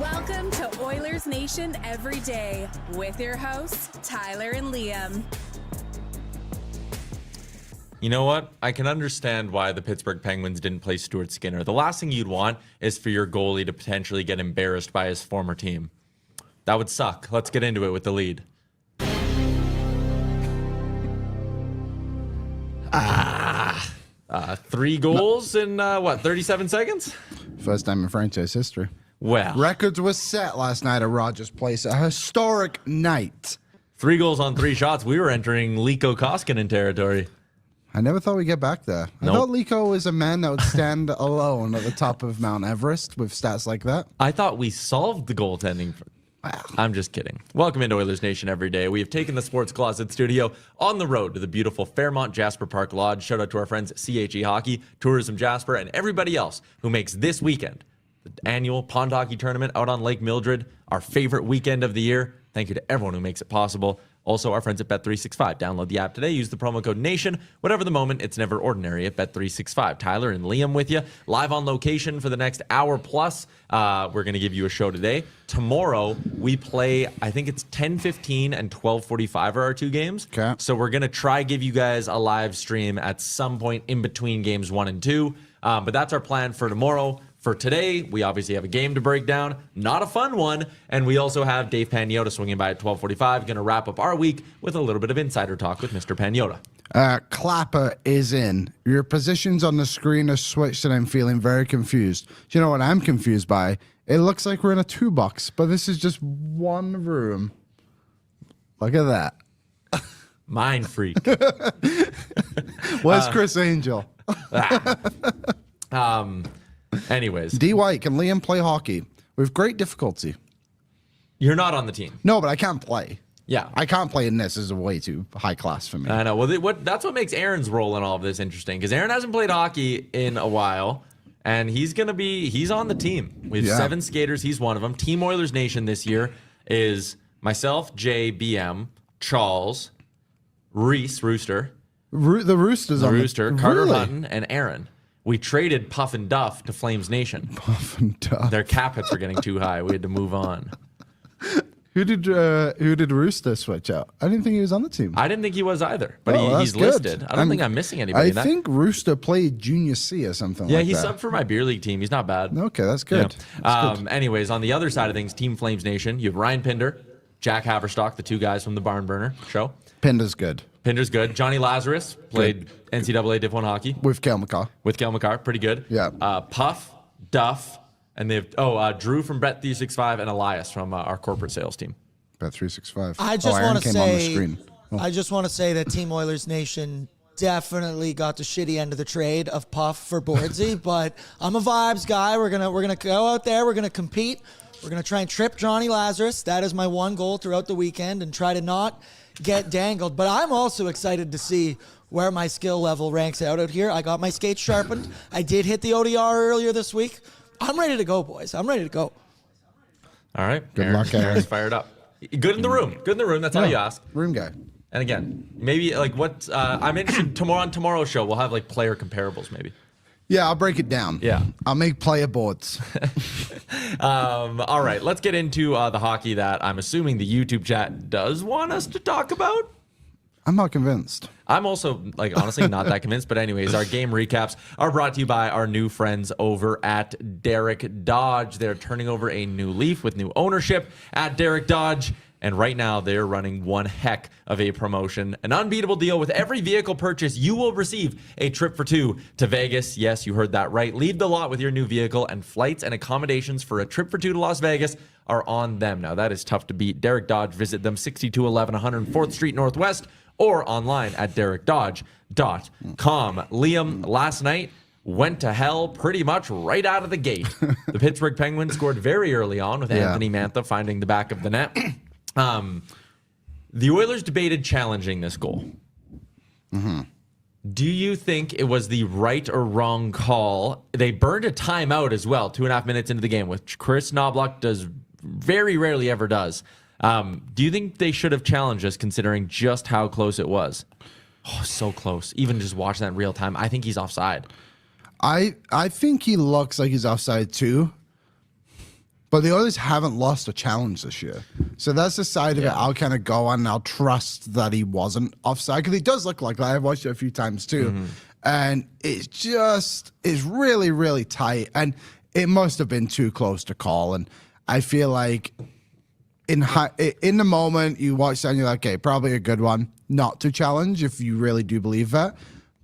Welcome to Oilers Nation Everyday with your hosts, Tyler and Liam. You know what? I can understand why the Pittsburgh Penguins didn't play Stuart Skinner. The last thing you'd want is for your goalie to potentially get embarrassed by his former team. That would suck. Let's get into it with the lead. 3 goals in, 37 seconds? First time in franchise history. Well. Records were set last night at Rogers Place. A historic night. 3 goals on 3 shots. We were entering Liko Koskinen territory. I never thought we'd get back there. Nope. I thought Liko was a man that would stand alone at the top of Mount Everest with stats like that. I thought we solved the goaltending. Wow. I'm just kidding. Welcome into Oilers Nation Everyday. We have taken the Sports Closet studio on the road to the beautiful Fairmont Jasper Park Lodge. Shout out to our friends at CHE Hockey, Tourism Jasper, and everybody else who makes this weekend, the annual Pond Hockey Tournament out on Lake Mildred, our favorite weekend of the year. Thank you to everyone who makes it possible. Also, our friends at Bet365. Download the app today. Use the promo code NATION. Whatever the moment, it's never ordinary at Bet365. Tyler and Liam with you. Live on location for the next hour plus. We're going to give you a show today. Tomorrow, we play, I think it's 10:15 and 12:45 are our 2 games. Okay. So we're going to try give you guys a live stream at some point in between games 1 and 2. But that's our plan for tomorrow. For today, we obviously have a game to break down. Not a fun one. And we also have Dave Pagnotta swinging by at 12:45. Going to wrap up our week with a little bit of insider talk with Mr. Pagnotta. Clapper is in. Your positions on the screen are switched and I'm feeling very confused. Do you know what I'm confused by? It looks like we're in a 2-box, but this is just one room. Look at that. Mind freak. Where's Chris Angel? Anyways. D. White, can Liam play hockey? With great difficulty. You're not on the team. No, but I can't play. Yeah. I can't play in this. This is way too high class for me. I know. Well, that's what makes Aaron's role in all of this interesting, because Aaron hasn't played hockey in a while, and he's on the team. We have 7 skaters. He's one of them. Team Oilers Nation this year is myself, Jay, BM, Charles, Reese, Rooster. The Roosters The on Rooster, the, Carter really? Hutton, and Aaron. We traded Puff and Duff to Flames Nation. Puff and Duff. Their cap hits were getting too high. We had to move on. Who did Rooster switch out? I didn't think he was on the team. I didn't think he was either, but he's that's good. listed. I don't think I'm missing anybody. I think Rooster played Junior C or something like that. Yeah, he subbed for my beer league team. He's not bad. Okay, that's good. Yeah. Anyways, on the other side of things, Team Flames Nation, you have Ryan Pinder, Jack Haverstock, the 2 guys from the Barn Burner show. Pinder's good. Pinder's good. Johnny Lazarus played NCAA Div 1 hockey. With Kel McCaw. With Kel McCarr, pretty good. Yeah. Puff, Duff, and they have Drew from Bet365 and Elias from our corporate sales team. Bet365. I just want to on the screen. I just want to say that Team Oilers Nation definitely got the shitty end of the trade of Puff for Boardsy, but I'm a vibes guy. We're gonna go out there. We're gonna compete. We're gonna try and trip Johnny Lazarus. That is my one goal throughout the weekend, and try to not get dangled. But I'm also excited to see where my skill level ranks out here. I got my skates sharpened. I did hit the ODR earlier this week. I'm ready to go, boys. I'm ready to go. All right. Good luck, Aaron. Aaron's fired up. Good in the room. Good in the room. That's all you ask. Room guy. And again, maybe like what I'm interested on tomorrow's show. We'll have like player comparables, maybe. Yeah, I'll break it down. Yeah. I'll make player boards. All right, let's get into the hockey that I'm assuming the YouTube chat does want us to talk about. I'm not convinced. I'm also, like, honestly not that convinced. But anyways, our game recaps are brought to you by our new friends over at Derek Dodge. They're turning over a new leaf with new ownership at Derek Dodge. And right now, they're running one heck of a promotion. An unbeatable deal. With every vehicle purchase, you will receive a trip for 2 to Vegas. Yes, you heard that right. Leave the lot with your new vehicle, and flights and accommodations for a trip for 2 to Las Vegas are on them. Now, that is tough to beat. Derek Dodge. Visit them 6211 104th Street Northwest or online at derekdodge.com. Liam, last night went to hell pretty much right out of the gate. The Pittsburgh Penguins scored very early on with Anthony Mantha finding the back of the net. The Oilers debated challenging this goal. Mm-hmm. Do you think it was the right or wrong call? They burned a timeout as well, 2.5 minutes into the game, which Chris Knobloch does very rarely ever does. Do you think they should have challenged us considering just how close it was? Oh, so close. Even just watching that in real time, I think he's offside. I think he looks like he's offside too. But the Oilers haven't lost a challenge this year. So that's the side of it I'll kind of go on and I'll trust that he wasn't offside. Because he does look like that. I've watched it a few times too. And it's really, really tight. And it must have been too close to call. And I feel like in the moment you watch that and you're like, okay, probably a good one not to challenge if you really do believe that.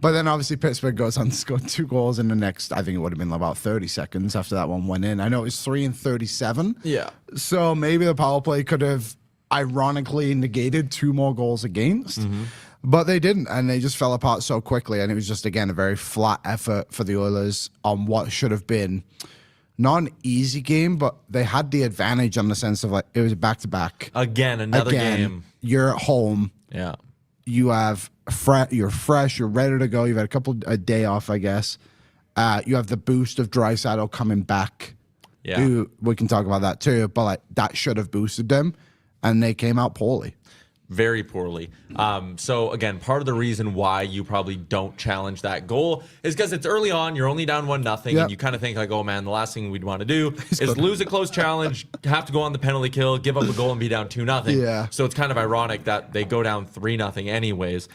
But then obviously Pittsburgh goes on to score 2 goals in the next, I think it would have been about 30 seconds after that one went in. I know it was 3 and 37. Yeah. So maybe the power play could have ironically negated 2 more goals against. But they didn't, and they just fell apart so quickly. And it was just, again, a very flat effort for the Oilers on what should have been not an easy game, but they had the advantage on the sense of like it was back-to-back. Again, another game. You're at home. Yeah. You have you're fresh, you're ready to go. You've had a day off, I guess. You have the boost of Drysdale coming back. Yeah. We can talk about that too, but like that should have boosted them, and they came out poorly. Very poorly. So again, part of the reason why you probably don't challenge that goal is because it's early on. You're only down 1-0, and you kind of think like, "Oh man, the last thing we'd want to do is lose a close challenge, have to go on the penalty kill, give up a goal, and be down 2-0." Yeah. So it's kind of ironic that they go down 3-0 anyways.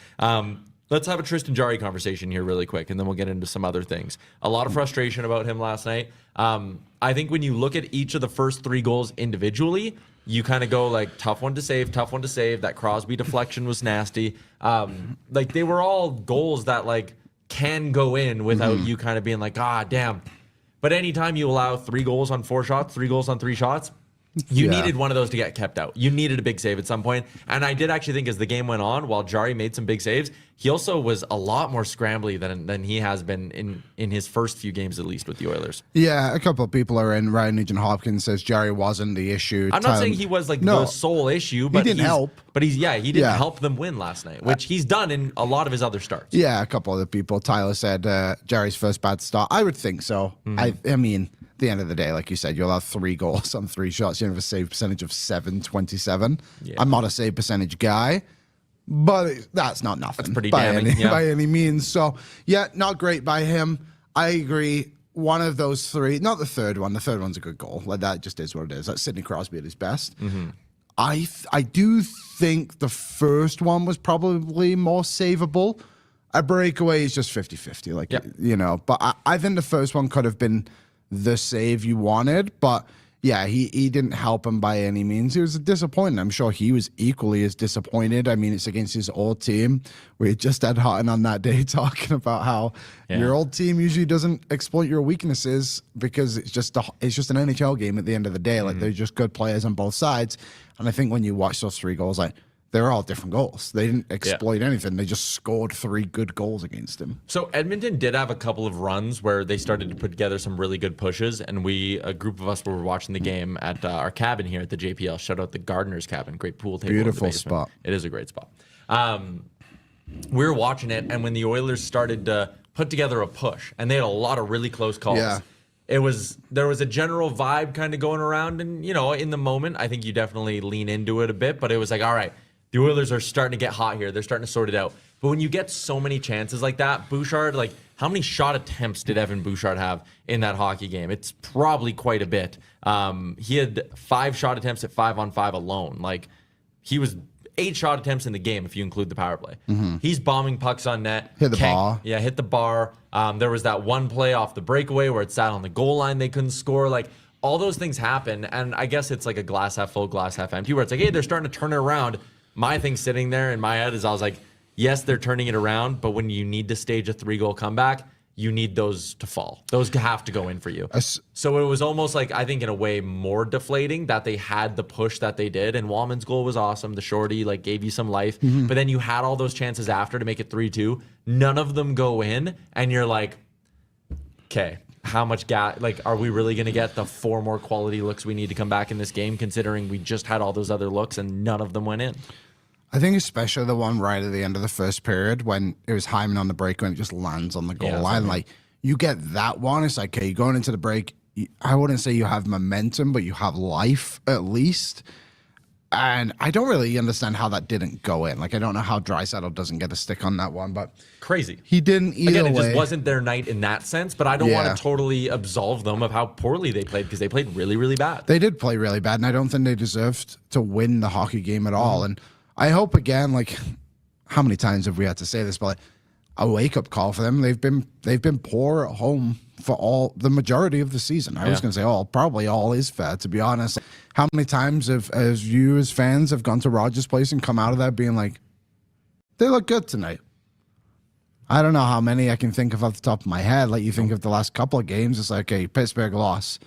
Let's have a Tristan Jarry conversation here really quick, and then we'll get into some other things. A lot of frustration about him last night. I think when you look at each of the first 3 goals individually, you kind of go like tough one to save. That Crosby deflection was nasty. Like they were all goals that like can go in without you kind of being like, damn. But anytime you allow 3 goals on 4 shots, 3 goals on 3 shots, you needed one of those to get kept out. You needed a big save at some point. And I did actually think as the game went on, while Jarry made some big saves, he also was a lot more scrambly than he has been in his first few games, at least with the Oilers. Yeah, a couple of people are in. Ryan Nugent-Hopkins says Jarry wasn't the issue. I'm not saying he was like the sole issue, but he didn't help. But he didn't help them win last night, which he's done in a lot of his other starts. Yeah, a couple of the people. Tyler said Jarry's first bad start. I would think so. I mean, at the end of the day, like you said, you'll have 3 goals on 3 shots. You have a save percentage of 727. Yeah. I'm not a save percentage guy, but that's not nothing. That's pretty by damning, by any means. So, yeah, not great by him. I agree. One of those 3, not the third one. The third one's a good goal. Like that just is what it is. That's Sidney Crosby at his best. I do think the first one was probably more savable. A breakaway is just 50-50, like, you know. But I think the first one could have been the save you wanted. But, yeah, he didn't help him by any means. He was disappointed. I'm sure he was equally as disappointed. I mean, it's against his old team. We just had Hutton on that day talking about how your old team usually doesn't exploit your weaknesses because it's just an NHL game at the end of the day. Like, they're just good players on both sides. And I think when you watch those 3 goals, like, they're all different goals. They didn't exploit anything. They just scored 3 good goals against him. So Edmonton did have a couple of runs where they started to put together some really good pushes, and a group of us were watching the game at our cabin here at the JPL. Shout out the Gardener's Cabin. Great pool table. Beautiful spot. It is a great spot. We were watching it, and when the Oilers started to put together a push, and they had a lot of really close calls. Yeah. There was a general vibe kind of going around, and in the moment, I think you definitely lean into it a bit, but it was like, all right, the Oilers are starting to get hot here. They're starting to sort it out. But when you get so many chances like that, Bouchard, like how many shot attempts did Evan Bouchard have in that hockey game? It's probably quite a bit. He had 5 shot attempts at 5-on-5 alone. Like he was 8 shot attempts in the game if you include the power play. He's bombing pucks on net. Hit the bar. Yeah, hit the bar. There was that one play off the breakaway where it sat on the goal line. They couldn't score. Like all those things happen. And I guess it's like a glass half full, glass half empty where it's like, hey, they're starting to turn it around. My thing sitting there in my head is I was like, yes, they're turning it around, but when you need to stage a 3-goal comeback, you need those to fall. Those have to go in for you. So it was almost like, I think in a way, more deflating that they had the push that they did. And Wallman's goal was awesome. The shorty like gave you some life. But then you had all those chances after to make it 3-2. None of them go in. And you're like, okay, how much are we really going to get the 4 more quality looks we need to come back in this game, considering we just had all those other looks and none of them went in? I think especially the one right at the end of the first period when it was Hyman on the break when it just lands on the goal line. Like, you get that one, it's like, okay, going into the break, I wouldn't say you have momentum, but you have life at least. And I don't really understand how that didn't go in. Like, I don't know how Drysdale doesn't get a stick on that one, but crazy. he didn't either Again, it way. just wasn't their night in that sense, but I don't want to totally absolve them of how poorly they played because they played really, really bad. They did play really bad, and I don't think they deserved to win the hockey game at all. And I hope, again, like, how many times have we had to say this, but like, a wake-up call for them. They've been poor at home for the majority of the season. I was going to say all, probably all is fair, to be honest. How many times as you as fans have gone to Rogers Place and come out of there being like, they look good tonight? I don't know how many I can think of off the top of my head. Like, you think of the last couple of games, it's like, okay, Pittsburgh lost.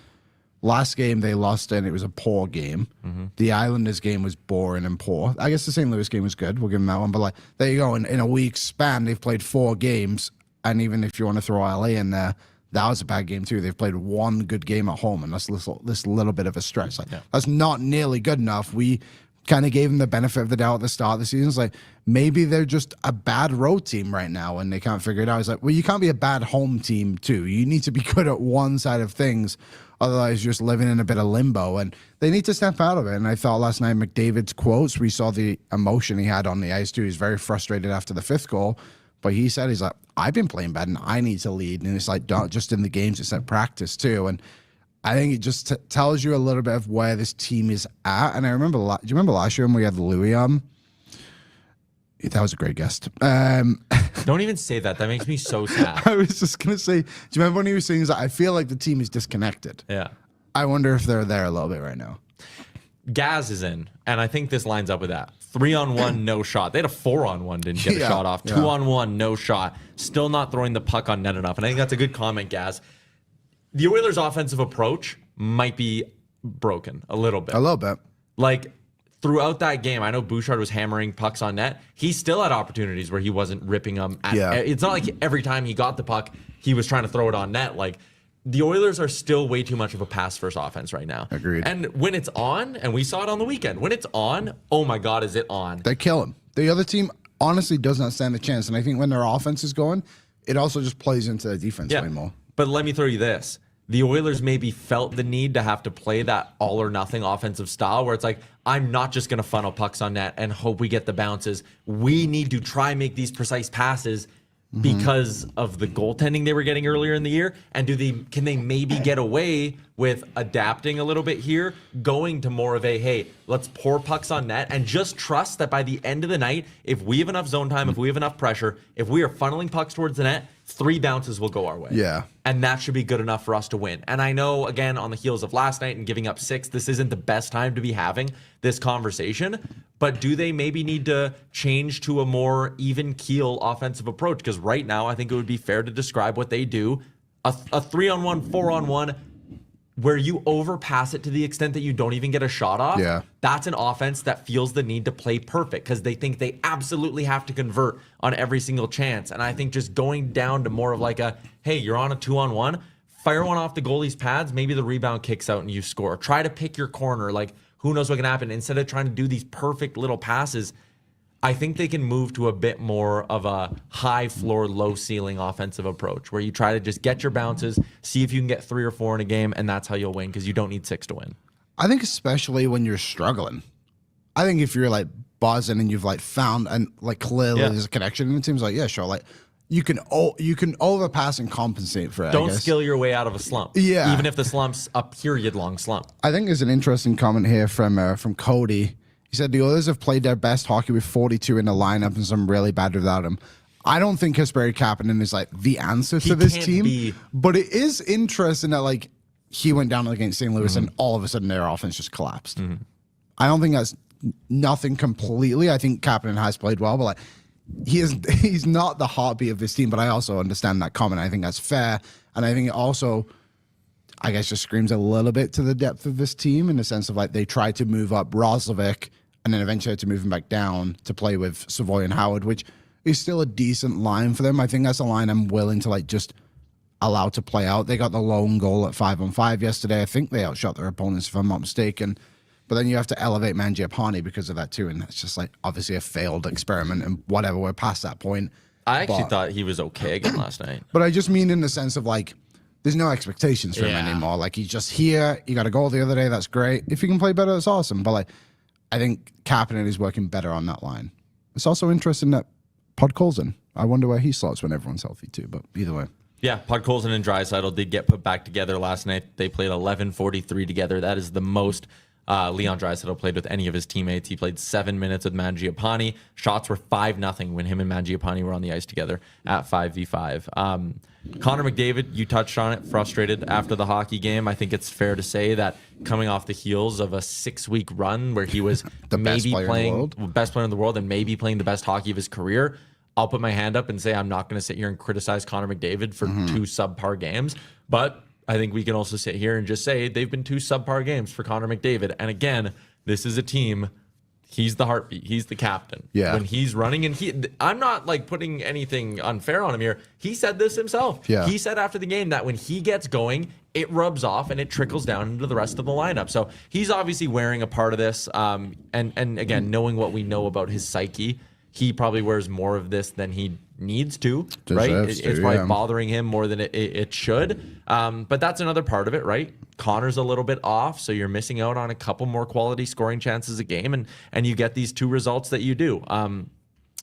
Last game they lost and it was a poor game. The Islanders game was boring and poor. I guess the St. Louis game was good. We'll give them that one. But like, there you go. In a week's span, they've played 4 games. And even if you want to throw LA in there, that was a bad game too. They've played 1 good game at home, and that's this little bit of a stretch. Like, that's not nearly good enough. We kind of gave them the benefit of the doubt at the start of the season. It's like, maybe they're just a bad road team right now and they can't figure it out. It's like, well, you can't be a bad home team too. You need to be good at one side of things. Otherwise, you're just living in a bit of limbo, and they need to step out of it. And I thought last night, McDavid's quotes, we saw the emotion he had on the ice too. He's very frustrated after the 5th goal, but he said, he's like, I've been playing bad and I need to lead. And it's like, not just in the games, it's at practice too. And I think it just tells you a little bit of where this team is at. And I remember, do you remember last year when we had Louis on? That was a great guest. Don't even say that. That makes me so sad. I was just going to say, do you remember when he was saying that I feel like the team is disconnected? Yeah. I wonder if they're there a little bit right now. Gaz is in, and I think this lines up with that. 3-on-1, no shot. They had a 4-on-1, didn't get a shot off. 2-on-1, no shot. Still not throwing the puck on net enough. And I think that's a good comment, Gaz. The Oilers' offensive approach might be broken a little bit. A little bit. Like, throughout that game, I know Bouchard was hammering pucks on net. He still had opportunities where he wasn't ripping them. It's not like every time he got the puck, he was trying to throw it on net. Like, the Oilers are still way too much of a pass-first offense right now. Agreed. And when it's on, and we saw it on the weekend, when it's on, oh my God, is it on? They kill him. The other team honestly does not stand a chance. And I think when their offense is going, it also just plays into the defense way more. But let me throw you this. The Oilers maybe felt the need to have to play that all or nothing offensive style where it's like, I'm not just going to funnel pucks on net and hope we get the bounces. We need to try and make these precise passes because of the goaltending they were getting earlier in the year. And can they maybe get away with adapting a little bit here, going to more of a, hey, let's pour pucks on net and just trust that by the end of the night, if we have enough zone time, if we have enough pressure, if we are funneling pucks towards the net, 3 bounces will go our way. Yeah. And that should be good enough for us to win. And I know, again, on the heels of last night and giving up 6, this isn't the best time to be having this conversation. But do they maybe need to change to a more even keel offensive approach? Because right now, I think it would be fair to describe what they do. A 3-on-1, 4-on-1, where you overpass it to the extent that you don't even get a shot off. Yeah. That's an offense that feels the need to play perfect because they think they absolutely have to convert on every single chance. And I think just going down to more of like a, hey, you're on a 2-on-1, fire one off the goalie's pads, maybe the rebound kicks out and you score. Try to pick your corner. Like, who knows what can happen? Instead of trying to do these perfect little passes, I think they can move to a bit more of a high floor, low ceiling offensive approach where you try to just get your bounces, see if you can get 3 or 4 in a game, and that's how you'll win because you don't need 6 to win. I think especially when you're struggling. I think if you're like buzzing and you've like found and like clearly there's a connection and it seems like, yeah, sure, like you can overpass and compensate for it. Don't skill your way out of a slump. Yeah. Even if the slump's a period long slump. I think there's an interesting comment here from Cody. He said the Oilers have played their best hockey with 42 in the lineup and some really bad without him. I don't think Kasperi Kapanen is like the answer to this team, but it is interesting that like he went down against St. Louis and all of a sudden their offense just collapsed. I don't think that's nothing completely. I think Kapanen has played well, but like he's not the heartbeat of this team. But I also understand that comment. I think that's fair, and I think it also, I guess, just screams a little bit to the depth of this team in the sense of like they tried to move up Roslovic and then eventually had to move him back down to play with Savoy and Howard, which is still a decent line for them. I think that's a line I'm willing to like just allow to play out. They got the lone goal at 5-on-5 yesterday. I think they outshot their opponents if I'm not mistaken. But then you have to elevate Mangiapane because of that too, and that's just like obviously a failed experiment and whatever. We're past that point. I actually thought he was okay again last night. But I just mean in the sense of like, there's no expectations for him anymore. Like, he's just here. He got a goal the other day. That's great. If he can play better, that's awesome. But like, I think Kapanen is working better on that line. It's also interesting that Podkolzin. I wonder where he slots when everyone's healthy too, but either way. Yeah, Podkolzin and Drysdale did get put back together last night. They played 11:43 together. That is the most Leon Drysdale played with any of his teammates. He played 7 minutes with Mangiapane. Shots were 5-0 when him and Mangiapane were on the ice together at 5v5. Connor McDavid, you touched on it, frustrated after the hockey game. I think it's fair to say that coming off the heels of a 6-week run where he was maybe playing best player in the world and maybe playing the best hockey of his career, I'll put my hand up and say I'm not going to sit here and criticize Connor McDavid for 2 subpar games. But I think we can also sit here and just say they've been 2 subpar games for Connor McDavid. And again, this is a team. He's the heartbeat. He's the captain. Yeah. When he's running, and I'm not like putting anything unfair on him here. He said this himself. Yeah. He said after the game that when he gets going, it rubs off and it trickles down into the rest of the lineup. So he's obviously wearing a part of this. And again, knowing what we know about his psyche, he probably wears more of this than he needs to, right? It's probably bothering him more than it should. But that's another part of it, right? Connor's a little bit off, so you're missing out on a couple more quality scoring chances a game, and you get these 2 results that you do.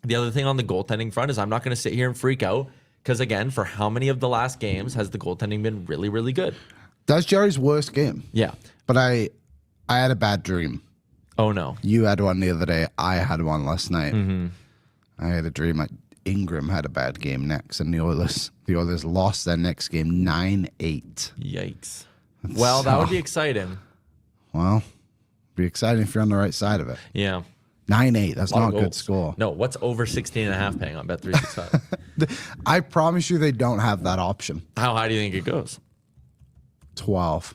The other thing on the goaltending front is I'm not going to sit here and freak out because, again, for how many of the last games has the goaltending been really, really good? That's Jarry's worst game. Yeah. But I had a bad dream. Oh, no. You had one the other day. I had one last night. Mm-hmm. I had a dream that Ingram had a bad game next, and the Oilers lost their next game 9-8. Yikes. Well, that would be exciting. Well, be exciting if you're on the right side of it. Yeah. 9-8. That's not a good score. No, what's over 16.5 paying on Bet365? I promise you they don't have that option. How high do you think it goes? 12.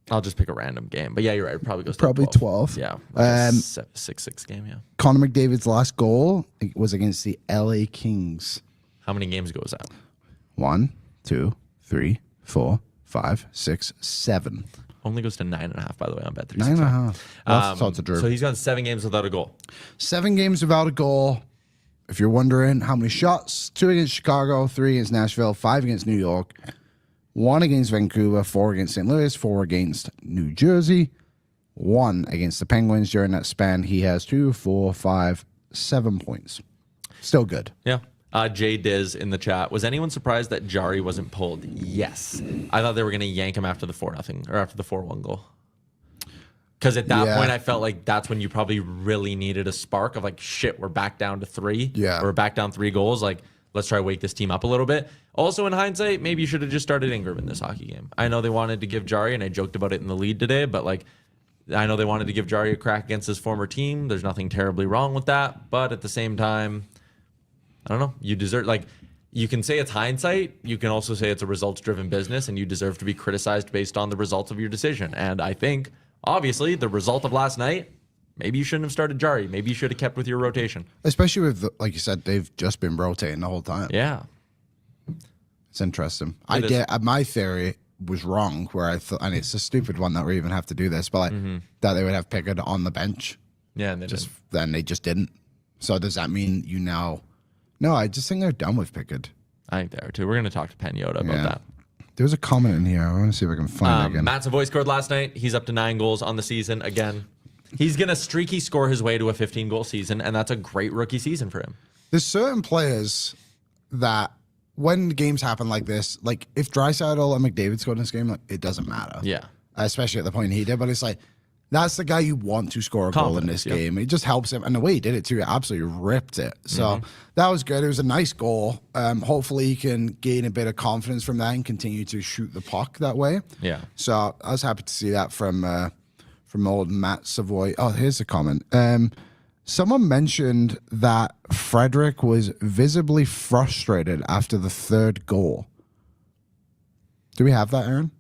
I'll just pick a random game. But yeah, you're right. It probably goes to 12. Yeah. Like a 6-6 game, yeah. Connor McDavid's last goal was against the LA Kings. How many games goes that? 1, 2, 3, 4, 5, 6, 7. Only goes to 9.5, by the way, on Bet365. 9.5. So he's gone 7 games without a goal. 7 games without a goal. If you're wondering how many shots, 2 against Chicago, 3 against Nashville, 5 against New York, 1 against Vancouver, 4 against St. Louis, 4 against New Jersey, 1 against the Penguins. During that span, he has 2, 4, 5, 7 points. Still good. Yeah. Jay Diz in the chat. Was anyone surprised that Jarry wasn't pulled? Yes. I thought they were going to yank him after the 4-0 or after the 4-1 goal. Because at that point, I felt like that's when you probably really needed a spark of like, shit, we're back down to 3. Yeah. We're back down 3 goals. Like, let's try to wake this team up a little bit. Also, in hindsight, maybe you should have just started Ingram in this hockey game. I know they wanted to give Jarry, and I joked about it in the lead today, but like, I know they wanted to give Jarry a crack against his former team. There's nothing terribly wrong with that. But at the same time, I don't know. You deserve, like, you can say it's hindsight. You can also say it's a results-driven business, and you deserve to be criticized based on the results of your decision. And I think, obviously, the result of last night, maybe you shouldn't have started Jarry. Maybe you should have kept with your rotation. Especially with, like you said, they've just been rotating the whole time. Yeah. It's interesting. My theory was wrong where I thought, and it's a stupid one that we even have to do this, but like that they would have Pickard on the bench. Yeah, and then they just didn't. So does that mean you now? No, I just think they're done with Pickard. I think they are too. We're going to talk to Pagnotta about that. There's a comment in here. I want to see if I can find it again. Matt Savoy scored last night. He's up to 9 goals on the season again. He's going to streaky score his way to a 15-goal season, and that's a great rookie season for him. There's certain players that when games happen like this, like if Drysdale and McDavid scored in this game, like, it doesn't matter. Yeah. Especially at the point he did, but it's like, that's the guy you want to score a goal in this game. It just helps him. And the way he did it too, he absolutely ripped it. So that was good. It was a nice goal. Hopefully he can gain a bit of confidence from that and continue to shoot the puck that way. Yeah. So I was happy to see that from old Matt Savoy. Oh, here's a comment. Someone mentioned that Frederick was visibly frustrated after the 3rd goal. Do we have that, Aaron?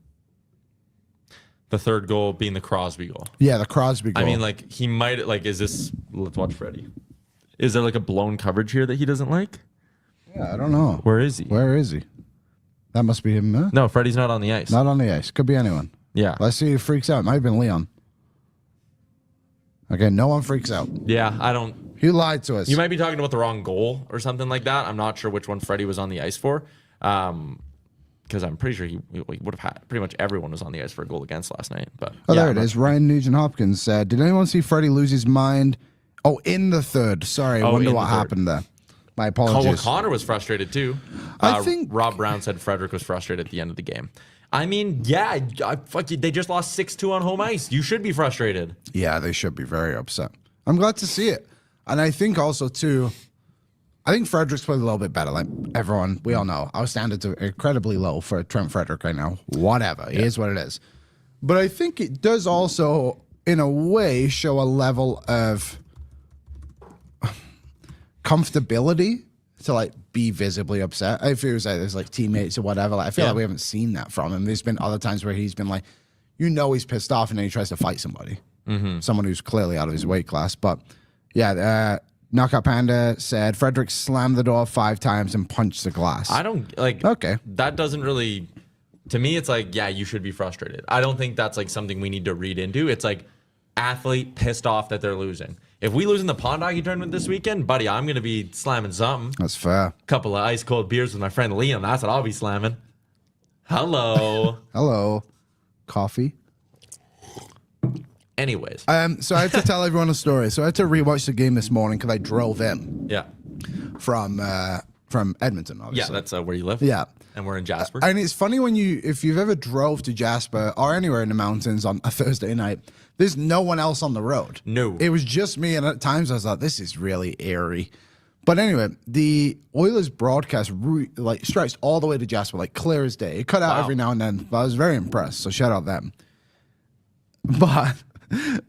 The 3rd goal being the Crosby goal. Yeah, the Crosby goal. I mean, like, he might, like, is this, let's watch Freddie. Is there, like, a blown coverage here that he doesn't like? Yeah, I don't know. Where is he? That must be him, huh? No, Freddie's not on the ice. Not on the ice. Could be anyone. Yeah. Let's see who freaks out. Might have been Leon. Okay, no one freaks out. Yeah, I don't. He lied to us. You might be talking about the wrong goal or something like that. I'm not sure which one Freddie was on the ice for. Because because I'm pretty sure he would have had pretty much everyone was on the ice for a goal against last night. But there it is. Ryan Nugent-Hopkins said, did anyone see Freddie lose his mind? Oh, in the third. Sorry, I wonder what happened there. My apologies. Connor was frustrated too. I think Rob Brown said Frederick was frustrated at the end of the game. I mean, yeah, they just lost 6-2 on home ice. You should be frustrated. Yeah, they should be very upset. I'm glad to see it. And I think also, too, I think Frederick's played a little bit better. Like everyone, we all know, our standards are incredibly low for Trent Frederick right now. Whatever. It is what it is. But I think it does also, in a way, show a level of comfortability to like be visibly upset. I feel like there's like teammates or whatever. Like, I feel like we haven't seen that from him. There's been other times where he's been like, he's pissed off and then he tries to fight somebody. Someone who's clearly out of his weight class. But yeah, Knockout Panda said Frederick slammed the door 5 times and punched the glass. I don't like. Okay. That doesn't really. To me, it's like, yeah, you should be frustrated. I don't think that's like something we need to read into. It's like athlete pissed off that they're losing. If we lose in the Pond Hockey Tournament this weekend, buddy, I'm going to be slamming something. That's fair. Couple of ice cold beers with my friend Liam. That's what I'll be slamming. Hello. Hello. Coffee. Anyways. So I have to tell everyone a story. So I had to rewatch the game this morning because I drove in. Yeah. From Edmonton, obviously. Yeah, that's where you live. Yeah. And we're in Jasper. And it's funny if you've ever drove to Jasper or anywhere in the mountains on a Thursday night, there's no one else on the road. No. It was just me, and at times I was like, this is really eerie. But anyway, the Oilers broadcast stretched all the way to Jasper, like clear as day. It cut out every now and then, but I was very impressed, so shout out them. But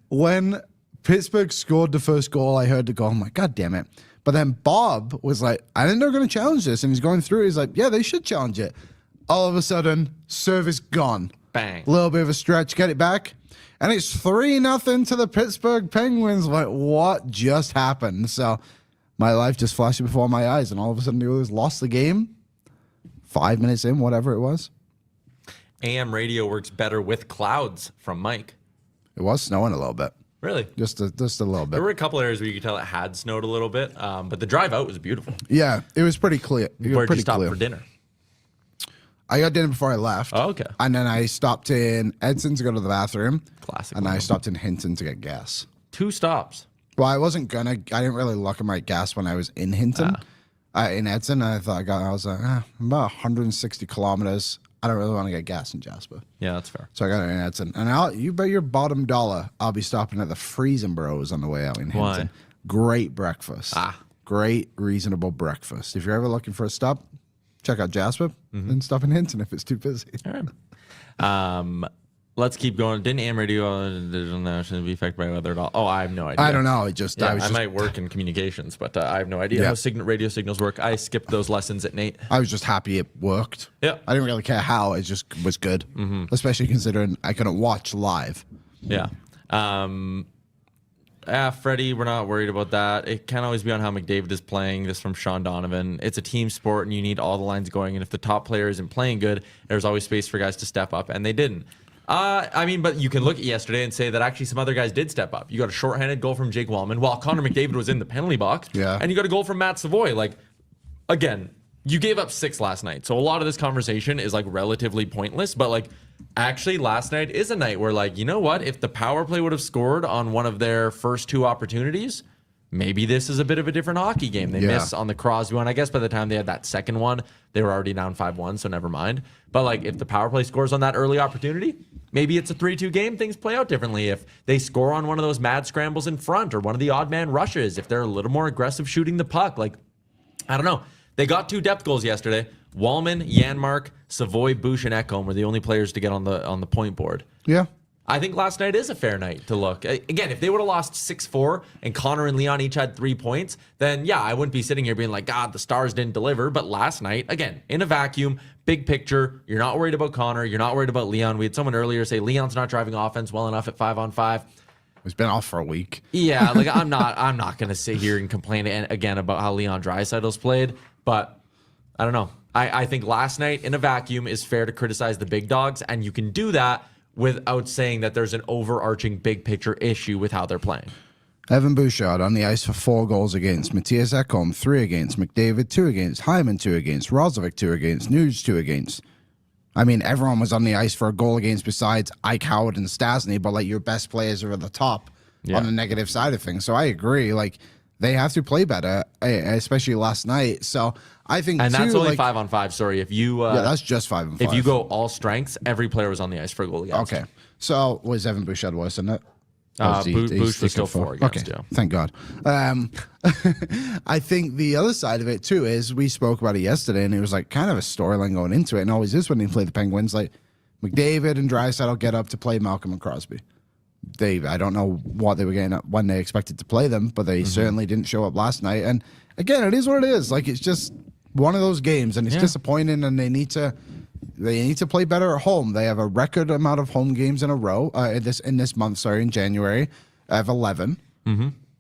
when Pittsburgh scored the first goal, I heard the goal. I'm like, God damn it. But then Bob was like, I didn't know they're going to challenge this. And he's going through. He's like, yeah, they should challenge it. All of a sudden, service gone. Bang. A little bit of a stretch. Get it back. And it's 3-0 to the Pittsburgh Penguins. Like, what just happened? So my life just flashed before my eyes. And all of a sudden, the Oilers lost the game. 5 minutes in, whatever it was. AM radio works better with clouds from Mike. It was snowing a little bit. Really? Just a little bit. There were a couple areas where you could tell it had snowed a little bit, but the drive out was beautiful. Yeah, it was pretty clear. Where'd you stop for dinner? I got dinner before I left. Oh, okay. And then I stopped in Edson to go to the bathroom. Classic. And I stopped in Hinton to get gas. 2 stops. Well, I didn't really look at my gas when I was in Hinton. In Edson, I thought I was like, I'm about 160 kilometers. I don't really want to get gas in Jasper. Yeah, that's fair. So I got it in Edson. And you bet your bottom dollar I'll be stopping at the Freezing Bros on the way out in Hinton. Why? Great breakfast. Great, reasonable breakfast. If you're ever looking for a stop, check out Jasper and stop in Hinton if it's too busy. All right. Let's keep going. Didn't AM radio be affected by weather at all? Oh, I have no idea. I don't know. I might work in communications, but I have no idea how radio signals work. I skipped those lessons at Nate. I was just happy it worked. Yeah. I didn't really care how. It just was good, especially considering I couldn't watch live. Yeah. Freddie, we're not worried about that. It can't always be on how McDavid is playing. This from Sean Donovan. It's a team sport, and you need all the lines going. And if the top player isn't playing good, there's always space for guys to step up, and they didn't. But you can look at yesterday and say that actually some other guys did step up. You got a shorthanded goal from Jake Wallman while Connor McDavid was in the penalty box. Yeah. And you got a goal from Matt Savoy. Like, again, you gave up 6 last night. So a lot of this conversation is like relatively pointless. But like, actually last night is a night where like, you know what? If the power play would have scored on one of their first 2 opportunities, maybe this is a bit of a different hockey game. They miss on the Crosby one. I guess by the time they had that second one, they were already down 5-1, so never mind. But like, if the power play scores on that early opportunity, maybe it's a 3-2 game. Things play out differently. If they score on one of those mad scrambles in front or one of the odd man rushes, if they're a little more aggressive shooting the puck, like, I don't know. They got 2 depth goals yesterday. Wallman, Janmark, Savoy, Bush, and Ekholm were the only players to get on the point board. Yeah. I think last night is a fair night to look. Again, if they would have lost 6-4 and Connor and Leon each had 3 points, then yeah, I wouldn't be sitting here being like, God, the Stars didn't deliver. But last night, again, in a vacuum, big picture, you're not worried about Connor. You're not worried about Leon. We had someone earlier say Leon's not driving offense well enough at 5-on-5. He's been off for a week. Yeah, like I'm not going to sit here and complain again about how Leon Draisaitl's played. But I don't know. I think last night in a vacuum is fair to criticize the big dogs, and you can do that without saying that there's an overarching big picture issue with how they're playing. Evan Bouchard on the ice for 4 goals against. Matthias Ekholm, 3 against. McDavid, 2 against. Hyman, 2 against. Rozovic, 2 against. Nuge, 2 against. I mean, everyone was on the ice for a goal against besides Ike Howard and Stasny, but like your best players are at the top on the negative side of things. So I agree. Like they have to play better, especially last night. So I think, and that's too, only like, 5-on-5. Sorry, if you that's just 5-on-5. If you go all strengths, every player was on the ice for a goal against. Okay, so was Evan Bouchard worse than it? Bush was still 4 against. Okay, thank God. I think the other side of it too is we spoke about it yesterday, and it was like kind of a storyline going into it, and always is when they play the Penguins. Like McDavid and Drysdale get up to play Malcolm and Crosby. I don't know what they were getting up when they expected to play them, but they certainly didn't show up last night. And again, it is what it is. Like it's just one of those games, and it's disappointing, and they need to play better at home. They have a record amount of home games in a row in this month. In January, of 11,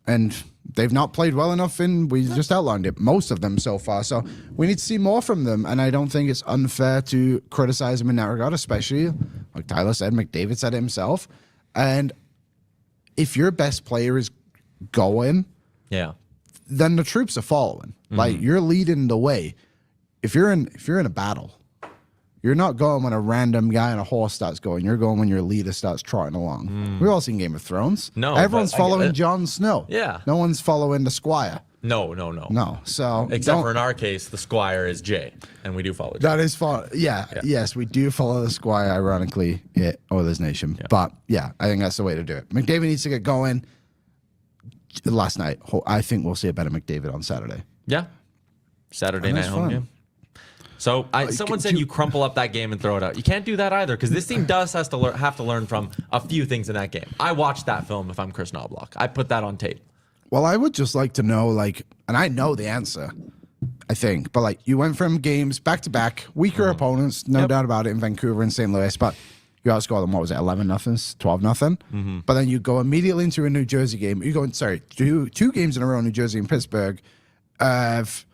and they've not played well enough. We just outlined it, most of them so far. So we need to see more from them, and I don't think it's unfair to criticize them in that regard, especially like Tyler said, McDavid said it himself. And if your best player is going, then the troops are following. Like you're leading the way. If you're in a battle, you're not going when a random guy on a horse starts going. You're going when your leader starts trotting along. We've all seen Game of Thrones. No, everyone's following Jon Snow. Yeah, no one's following the Squire. No. So except for in our case, the Squire is Jay, and we do follow Jay. That is fun. Yeah. Yes, we do follow the Squire. Ironically, Oilers Nation. Yeah. But yeah, I think that's the way to do it. McDavid needs to get going. Last night, I think we'll see a better McDavid on Saturday. Yeah, Saturday night home game. So someone said you crumple up that game and throw it out. You can't do that either because this team does have to learn from a few things in that game. I watched that film if I'm Chris Knobloch. I put that on tape. Well, I would just like to know, like, and I know the answer, I think, but like you went from games back to back, weaker opponents, no doubt about it, in Vancouver and St. Louis, but you outscored them, what was it, 11-0, 12-0? But then you go immediately into a New Jersey game. You go, two games in a row, New Jersey and Pittsburgh, of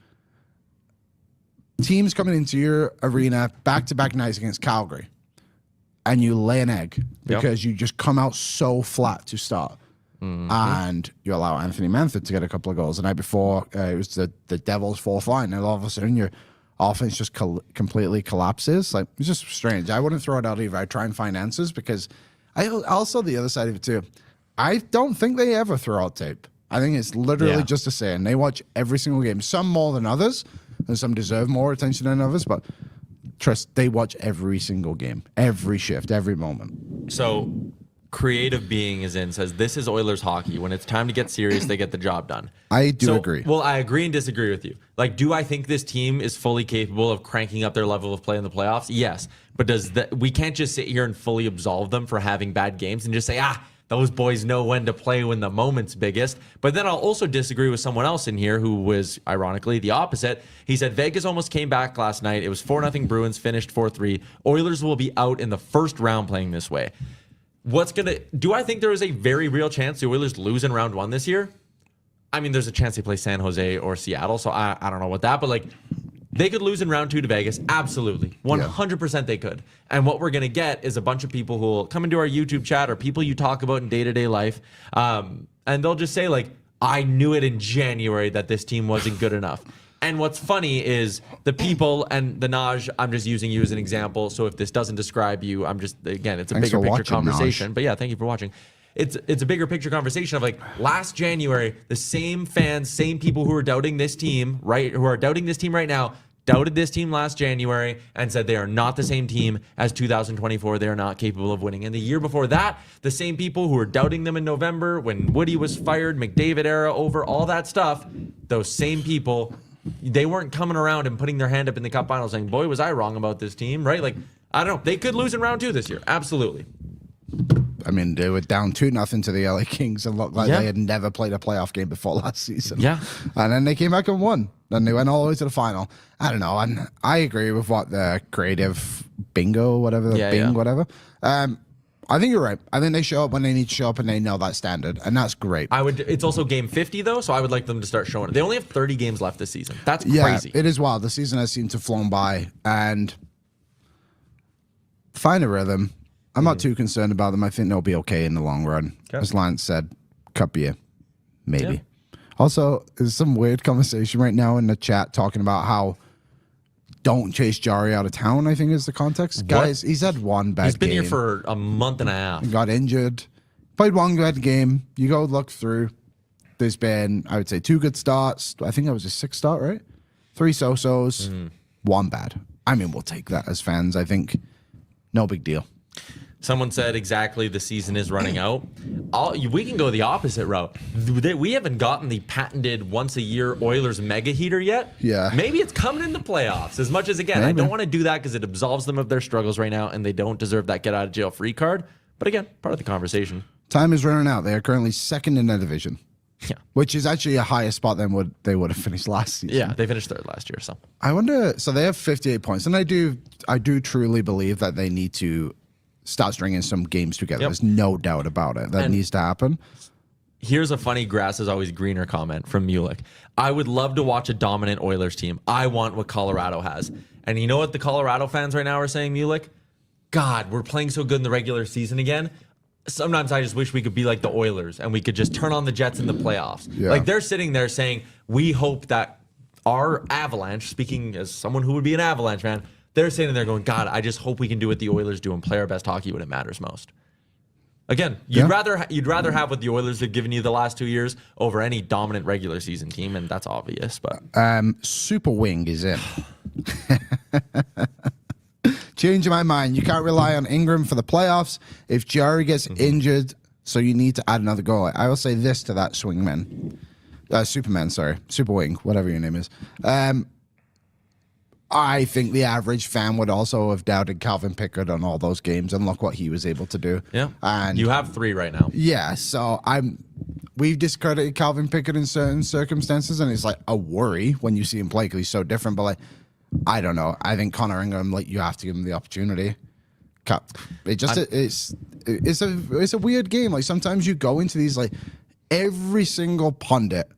teams coming into your arena back-to-back nights against Calgary, and you lay an egg because you just come out so flat to start. And you allow Anthony Mantha to get a couple of goals. The night before, it was the Devils' fourth line, and all of a sudden your offense just completely collapses. Like, it's just strange. I wouldn't throw it out either. I try and find answers because I also, the other side of it too, I don't think they ever throw out tape. I think it's literally just a saying. They watch every single game, some more than others, and some deserve more attention than others, but trust, they watch every single game, every shift, every moment. So Creative Being says this is Oilers hockey. When it's time to get serious, they get the job done. I do agree. Well, I agree and disagree with you. Like, do I think this team is fully capable of cranking up their level of play in the playoffs? Yes. But we can't just sit here and fully absolve them for having bad games and just say, those boys know when to play when the moment's biggest. But then I'll also disagree with someone else in here who was, ironically, the opposite. He said Vegas almost came back last night. It was 4-0 Bruins, finished 4-3. Oilers will be out in the first round playing this way. Do I think there is a very real chance the Oilers lose in round 1 this year? I mean, there's a chance they play San Jose or Seattle, so I don't know what that, but like, they could lose in round 2 to Vegas. Absolutely. 100% they could. And what we're going to get is a bunch of people who will come into our YouTube chat or people you talk about in day-to-day life, and they'll just say, like, I knew it in January that this team wasn't good enough. And what's funny is the people, and the Naj, I'm just using you as an example, so if this doesn't describe you, it's a bigger picture conversation. Naj. But yeah, thank you for watching. It's a bigger picture conversation of like last January, the same fans, same people who are doubting this team, right, who are doubting this team right now, doubted this team last January and said they are not the same team as 2024. They are not capable of winning. And the year before that, the same people who were doubting them in November when Woody was fired, McDavid era over, all that stuff, those same people, they weren't coming around and putting their hand up in the cup final saying, boy, was I wrong about this team, right? Like, I don't know. They could lose in round 2 this year. Absolutely. I mean, they were down 2-0 to the LA Kings and looked like they had never played a playoff game before last season. Yeah. And then they came back and won. Then they went all the way to the final. I don't know. And I agree with what the creative bingo, whatever, whatever. I think you're right. I think they show up when they need to show up and they know that standard. And that's great. It's also game 50, though, so I would like them to start showing it. They only have 30 games left this season. That's crazy. It is wild. The season has seemed to have flown by. And find a rhythm. I'm not too concerned about them. I think they'll be okay in the long run. Okay. As Lance said, cup year. Maybe. Yeah. Also, there's some weird conversation right now in the chat talking about how don't chase Jarry out of town, I think is the context. Guys, he's had one bad game. He's been here for a month and a half. He got injured. Played one good game. You go look through. There's been, I would say, 2 good starts. I think that was his 6th start, right? 3 so-sos, 1 bad. I mean, we'll take that as fans. I think no big deal. Someone said exactly the season is running out. We can go the opposite route. We haven't gotten the patented once-a-year Oilers mega heater yet. Yeah. Maybe it's coming in the playoffs. As much as, again, I don't want to do that because it absolves them of their struggles right now, and they don't deserve that get-out-of-jail-free card. But again, part of the conversation. Time is running out. They are currently 2nd in their division. Yeah. Which is actually a higher spot than they would have finished last season. Yeah, they finished 3rd last year. So I wonder, so they have 58 points, and I do truly believe that they need to start stringing some games together. Yep. There's no doubt about it. That needs to happen. Here's a funny grass is always greener comment from Mulek. I would love to watch a dominant Oilers team. I want what Colorado has. And you know what the Colorado fans right now are saying, Mulek? God, we're playing so good in the regular season again. Sometimes I just wish we could be like the Oilers and we could just turn on the Jets in the playoffs. Yeah. Like they're sitting there saying, we hope that our Avalanche, speaking as someone who would be an Avalanche fan, they're sitting there going, God, I just hope we can do what the Oilers do and play our best hockey when it matters most. Again, you'd rather have what the Oilers have given you the last 2 years over any dominant regular season team, and that's obvious. But Super Wing is in. Changing my mind. You can't rely on Ingram for the playoffs. If Jarry gets injured, so you need to add another goal. I will say this to that Superman, Super Wing, whatever your name is. I think the average fan would also have doubted Calvin Pickard on all those games, and look what he was able to do. yeah, And you have 3 right now. yeah, so we've discredited Calvin Pickard in certain circumstances, and it's like a worry when you see him play because he's so different. But like, I don't know. I think Connor Ingram, like, you have to give him the opportunity. It's a weird game. Like sometimes you go into these, like, every single pundit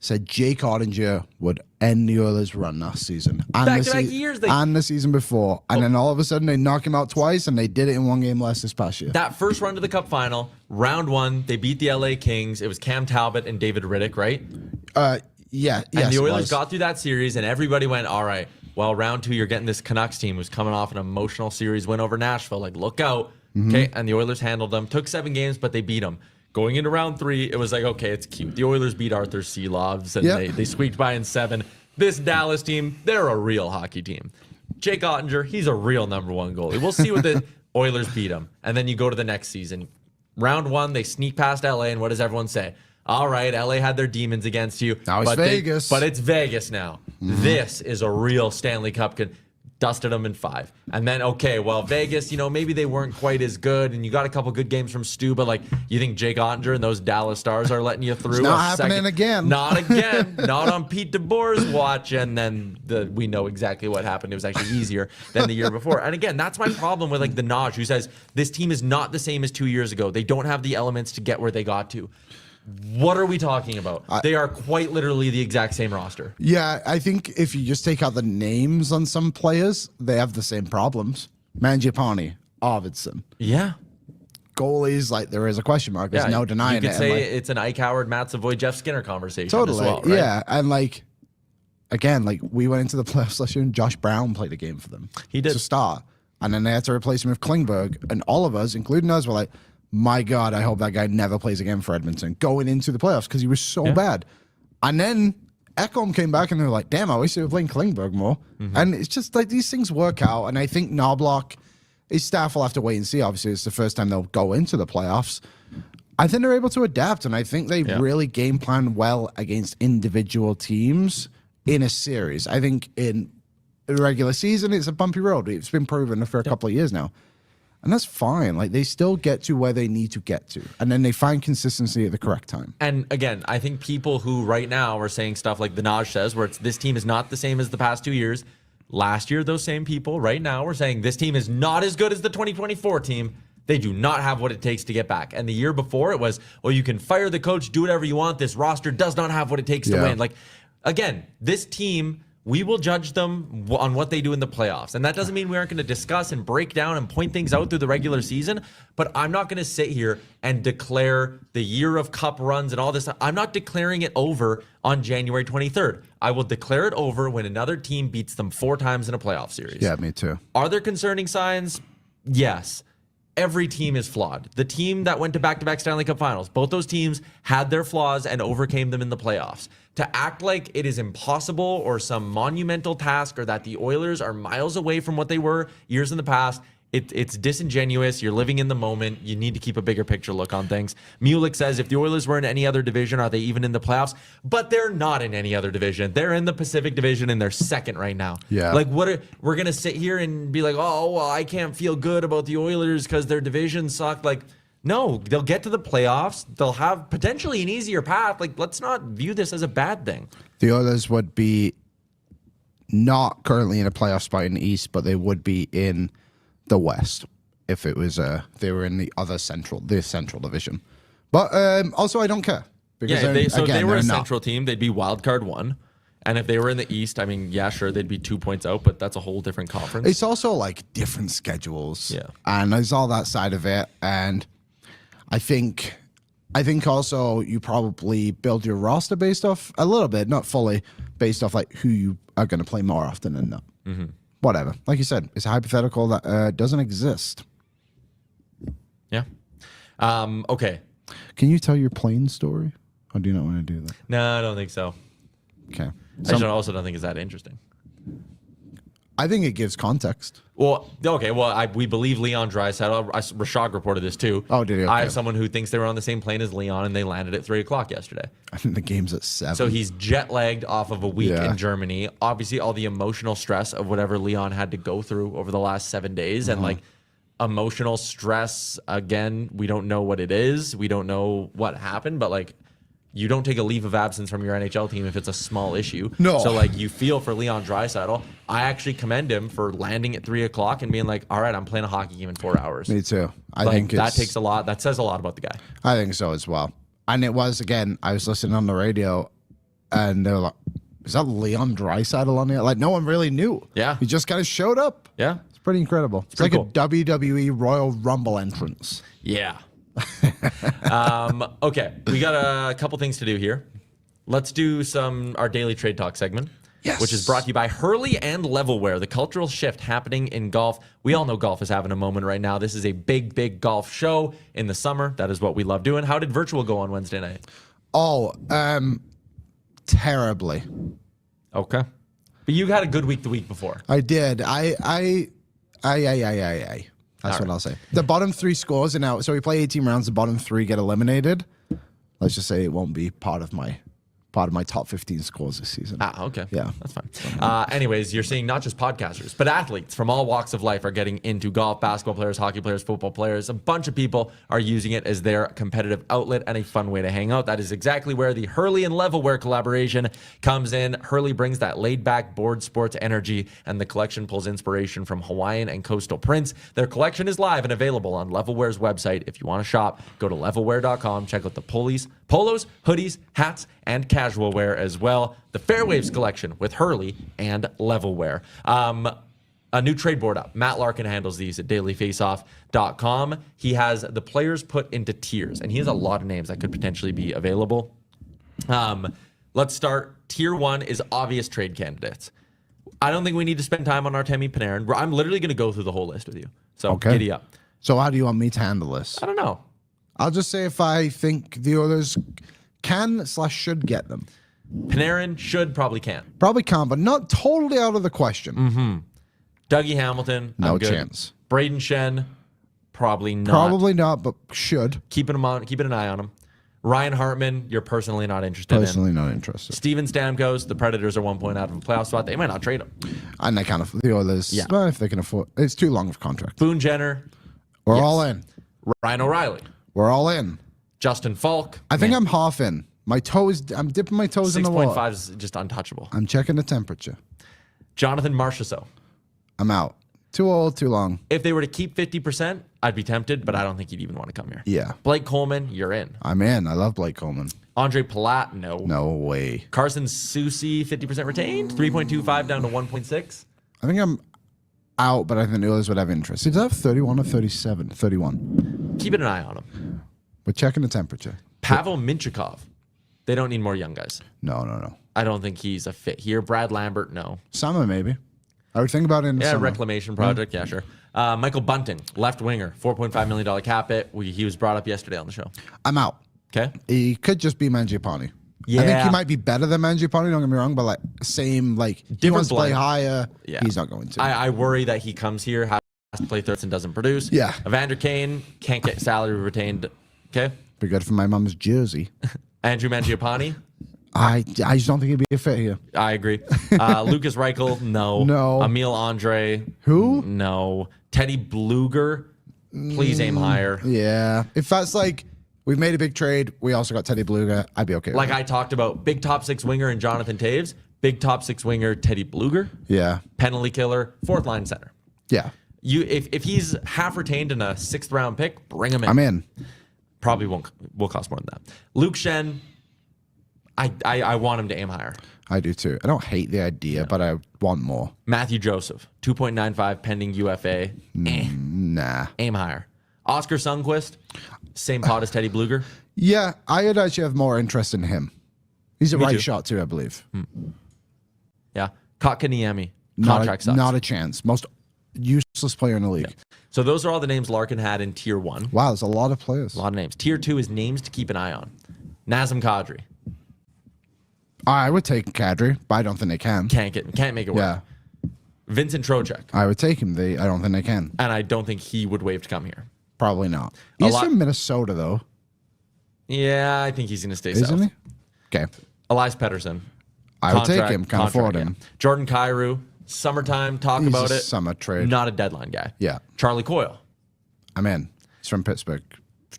said Jake Ottinger would end the Oilers' run last season. And Back-to-back years. And the season before. And then all of a sudden they knock him out twice, and they did it in 1 game less this past year. That first run to the Cup final, round 1, they beat the LA Kings. It was Cam Talbot and David Riddick, right? Yeah. And the Oilers got through that series, and everybody went, all right, well, round 2, you're getting this Canucks team who's coming off an emotional series win over Nashville. Like, look out. Okay, and the Oilers handled them. Took 7 games, but they beat them. Going into round 3, it was like, okay, it's cute. The Oilers beat Arthur Seelovs, and they squeaked by in 7. This Dallas team, they're a real hockey team. Jake Ottinger, he's a real number 1 goalie. We'll see what the Oilers beat him. And then you go to the next season. Round 1, they sneak past LA, and what does everyone say? All right, LA had their demons against you. Now it's Vegas. But it's Vegas now. This is a real Stanley Cup. Dusted them in 5. And then, okay, well, Vegas, maybe they weren't quite as good, and you got a couple good games from Stu, but, like, you think Jake Ottinger and those Dallas Stars are letting you through? It's not happening again. Not again. Not on Pete DeBoer's watch, and then we know exactly what happened. It was actually easier than the year before. And again, that's my problem with, like, the Naj, who says this team is not the same as 2 years ago. They don't have the elements to get where they got to. What are we talking about? They are quite literally the exact same roster. Yeah, I think if you just take out the names on some players, they have the same problems. Mangiapane, Arvidsson. Yeah. Goalies, like, there is a question mark. There's no denying it. You could say it's an Ike Howard, Matt Savoy, Jeff Skinner conversation Totally. as well, right? Yeah, and, like, again, like, we went into the playoffs last year and Josh Brown played a game for them. He did. To start. And then they had to replace him with Klingberg. And all of us, including us, were like, my God, I hope that guy never plays again for Edmonton going into the playoffs because he was so bad. And then Ekholm came back and they were like, damn, I wish they were playing Klingberg more. And it's just like these things work out. And I think Knobloch, his staff will have to wait and see. Obviously, it's the first time they'll go into the playoffs. I think they're able to adapt. And I think they really game plan well against individual teams in a series. I think in the regular season, it's a bumpy road. It's been proven for a couple of years now. And that's fine. Like, they still get to where they need to get to. And then they find consistency at the correct time. And again, I think people who right now are saying stuff like the Naj says, where this team is not the same as the past 2 years. Last year, those same people right now were saying this team is not as good as the 2024 team. They do not have what it takes to get back. And the year before, it was, well, you can fire the coach, do whatever you want. This roster does not have what it takes to win. Like, again, this team we will judge them on what they do in the playoffs. And that doesn't mean we aren't going to discuss and break down and point things out through the regular season. But I'm not going to sit here and declare the year of cup runs and all this. I'm not declaring it over on January 23rd. I will declare it over when another team beats them 4 times in a playoff series. Yeah, me too. Are there concerning signs? Yes. Every team is flawed. The team that went to back-to-back Stanley Cup finals, both those teams had their flaws and overcame them in the playoffs. To act like it is impossible or some monumental task or that the Oilers are miles away from what they were years in the past, it's disingenuous. You're living in the moment. You need to keep a bigger picture look on things. Mulick says, if the Oilers were in any other division, are they even in the playoffs? But they're not in any other division. They're in the Pacific Division and they're second right now. Yeah. Like, we're going to sit here and be like, oh, well, I can't feel good about the Oilers because their division sucked. Like, no, they'll get to the playoffs. They'll have potentially an easier path. Like, let's not view this as a bad thing. The Oilers would be not currently in a playoff spot in the East, but they would be in the West if it was they were in the central division. But also, I don't care because Yeah, if they were a they're not. Central team, they'd be wild card 1. And if they were in the East, I mean, yeah, sure, they'd be 2 points out, but that's a whole different conference. It's also like different schedules. Yeah. And there's all that side of it. And I think also you probably build your roster based off a little bit, not fully, based off like who you are going to play more often than not. Mm-hmm. Whatever. Like you said, it's a hypothetical that doesn't exist. Yeah. Okay. Can you tell your plane story? Or do you not want to do that? No, I don't think so. Okay. I also don't think it's that interesting. I think it gives context. Well, okay. Well, we believe Leon Drysdale. Rashad reported this too. Oh, did he? Okay. I have someone who thinks they were on the same plane as Leon, and they landed at 3 o'clock yesterday. I think the game's at 7. So he's jet lagged off of a week Yeah. in Germany. Obviously, all the emotional stress of whatever Leon had to go through over the last 7 days, and like emotional stress. Again, we don't know what it is. We don't know what happened, but like, you don't take a leave of absence from your NHL team if it's a small issue. No. So, like, you feel for Leon Draisaitl. I actually commend him for landing at 3 o'clock and being like, all right, I'm playing a hockey game in 4 hours. Me too. I Like, think that takes a lot. That says a lot about the guy. I think so as well. And it was, again, I was listening on the radio and they were like, is that Leon Draisaitl on there? Like, no one really knew. Yeah. He just kind of showed up. Yeah. It's pretty incredible. It's pretty like a WWE Royal Rumble entrance. Yeah. Okay. We got a couple things to do here. Let's do our daily trade talk segment. Yes. Which is brought to you by Hurley and Levelware, the cultural shift happening in golf. We all know golf is having a moment right now. This is a big, big golf show in the summer. That is what we love doing. How did virtual go on Wednesday night? Oh, terribly. Okay. But you had a good week the week before. I did. I. That's what I'll say. The bottom 3 scores are now. So we play 18 rounds. The bottom 3 get eliminated. Let's just say it won't be part of my top 15 scores this season. Okay. Yeah. That's fine. Anyways, you're seeing not just podcasters, but athletes from all walks of life are getting into golf, basketball players, hockey players, football players. A bunch of people are using it as their competitive outlet and a fun way to hang out. That is exactly where the Hurley and Levelware collaboration comes in. Hurley brings that laid-back board sports energy, and the collection pulls inspiration from Hawaiian and coastal prints. Their collection is live and available on Levelware's website. If you want to shop, go to levelware.com. Check out the polos, hoodies, hats, and casual wear as well. The Fairwaves collection with Hurley and Levelware. A new trade board up. Matt Larkin handles these at dailyfaceoff.com. He has the players put into tiers, and he has a lot of names that could potentially be available. Let's start. Tier 1 is obvious trade candidates. I don't think we need to spend time on Artemi Panarin. I'm literally going to go through the whole list with you. So giddy up. So how do you want me to handle this? I don't know. I'll just say if I think the Oilers can/should get them. Panarin probably can. Probably can't, but not totally out of the question. Mm-hmm. Dougie Hamilton, No I'm good. chance. Braden Shen, probably not. Probably not, but should. Keeping an eye on him. Ryan Hartman, you're personally not interested Personally in. not interested. Steven Stamkos, the Predators are 1 point out of a playoff spot. They might not trade him. And they can't afford the Oilers. Yeah. Well, if they can afford, it's too long of a contract. Boone Jenner, We're yes. all in. Ryan O'Reilly, We're all in. Justin Falk. I think I'm half in. I'm dipping my toes in the water. 6.5 is just untouchable. I'm checking the temperature. Jonathan Marchessault. I'm out. Too old, too long. If they were to keep 50%, I'd be tempted, but I don't think he'd even want to come here. Yeah. Blake Coleman, you're in. I'm in. I love Blake Coleman. Andre Palat, no. No way. Carson Soucy, 50% retained. 3.25 down to 1.6. I think I'm out, but I think the Oilers would have interest. Does that have 31 or 37? 31. Keeping an eye on him. We're checking the temperature. Pavel Minchikov. They don't need more young guys. No. I don't think he's a fit here. Brad Lambert, no. Summer, maybe. I would think about it in the summer. Reclamation project. Yeah, sure. Michael Bunting, left winger, $4.5 million cap hit. He was brought up yesterday on the show. I'm out. Okay. He could just be Mangiapane. Yeah. I think he might be better than Mangiapane, don't get me wrong, but like same, like, he wants to play blend. higher. Yeah. He's not going to. I worry that he comes here, has to play thirds and doesn't produce. Yeah. Evander Kane can't get salary retained. Okay. Be good for my mom's jersey. Andrew Mangiapane. I just don't think he'd be a fit here. I agree. Lucas Reichel, no. No. Emil Andre. Who? No. Teddy Bluger. Please aim higher. Yeah. If that's like, we've made a big trade, we also got Teddy Bluger, I'd be okay with Like it. I talked about, big top six winger in Jonathan Taves, big top six winger Teddy Bluger, Yeah. penalty killer, fourth line center. Yeah. If he's half retained in a 6th round pick, bring him in. I'm in. Probably will cost more than that. Luke Shen, I want him to aim higher. I do too. I don't hate the idea, but I want more. Matthew Joseph, 2.95 pending UFA. Nah. Aim higher. Oscar Sundqvist, same pot as Teddy Bluger. Yeah, I would actually have more interest in him. He's a Me right too. shot too, I believe. Yeah. Kotkaniemi, Not contract a, sucks. not a chance. Most useless player in the league. So those are all the names Larkin had in tier 1. Wow, there's a lot of players. A lot of names. Tier 2 is names to keep an eye on. Nazem Kadri. I would take Kadri, but I don't think they can. Can't make it work. Yeah, Vincent Trocheck. I would take him. I don't think they can. And I don't think he would waive to come here. Probably not. He's lot- from Minnesota, though, Yeah, I think he's going to stay south. isn't he? Okay. Elias Pettersson. I would take Contract- him. Can't afford contract, him. yeah. Jordan Kyrou. Summertime. Talk He's about a it. summer trade. Not a deadline guy. Yeah. Charlie Coyle. I'm in. He's from Pittsburgh.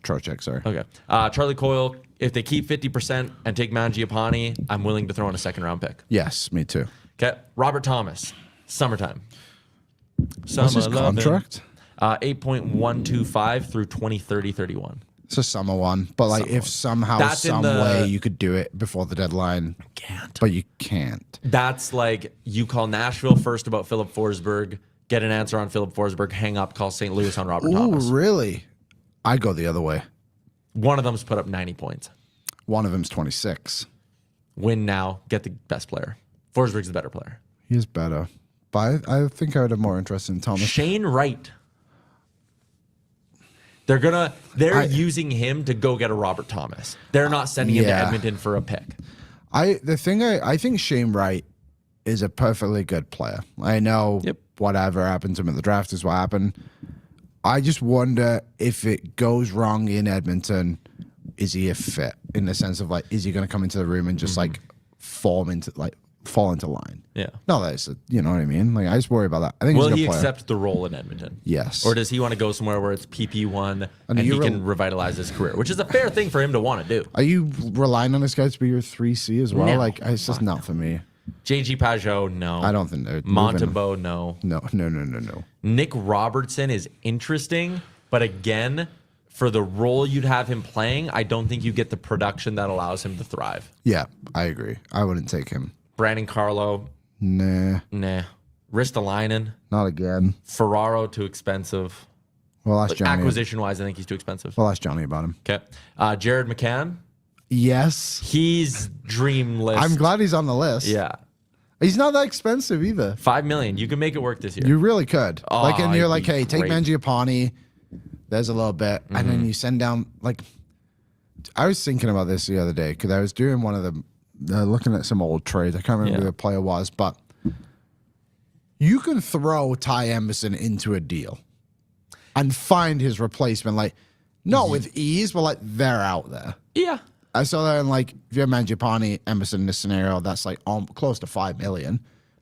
Trocheck, sorry. Okay. Charlie Coyle. If they keep 50% and take Mangiapane, I'm willing to throw in a 2nd round pick. Yes, me too. Okay. Robert Thomas. Summertime. What's his contract? 8.125 through 2030-31. It's a summer one, but like if somehow, That's in some the- way you could do it before the deadline, Can't. but you can't. That's like you call Nashville first about Philip Forsberg, get an answer on Philip Forsberg, hang up, call St. Louis on Robert Ooh, Thomas. really? I go the other way. One of them's put up 90 points. One of them's 26. Win now, get the best player. Forsberg's the better player. He is better, but I think I would have more interest in Thomas. Shane Wright. They're using him to go get a Robert Thomas. They're not sending him to Yeah. Edmonton for a pick. I think Shane Wright is a perfectly good player. I know whatever happened to him at the draft is what happened. I just wonder if it goes wrong in Edmonton, is he a fit in the sense of like, is he going to come into the room and just like fall into line? Yeah. No, that's you know what I mean. Like I just worry about that. I think Will he's a good he player. accept the role in Edmonton? Yes. Or does he want to go somewhere where it's PP1 and he you're can revitalize his career, which is a fair thing for him to want to do. Are you relying on this guy to be your 3C as well? No. Like it's just not for me. JG Pajot, no. I don't think they're Montembeau, no. No. Nick Robertson is interesting, but again, for the role you'd have him playing, I don't think you get the production that allows him to thrive. Yeah, I agree. I wouldn't take him. Brandon Carlo, Nah, Ristolainen, not again. Ferraro, too expensive. Well, ask Johnny. Acquisition-wise, I think he's too expensive. Well, ask Johnny about him. Okay. Jared McCann, Yes. he's dream list. I'm glad he's on the list. Yeah. He's not that expensive either. $5 million. You can make it work this year. You really could. And you're it'd like, be hey, take great. Mangiapane. There's a little bit. And then you send down, like, I was thinking about this the other day because I was doing one of the, looking at some old trades. I can't remember who the player was, but you can throw Ty Emerson into a deal and find his replacement, like, not with ease, but like they're out there. Yeah. I saw that in like, if you have Mangiapane, Emerson in this scenario, that's like close to $5 million.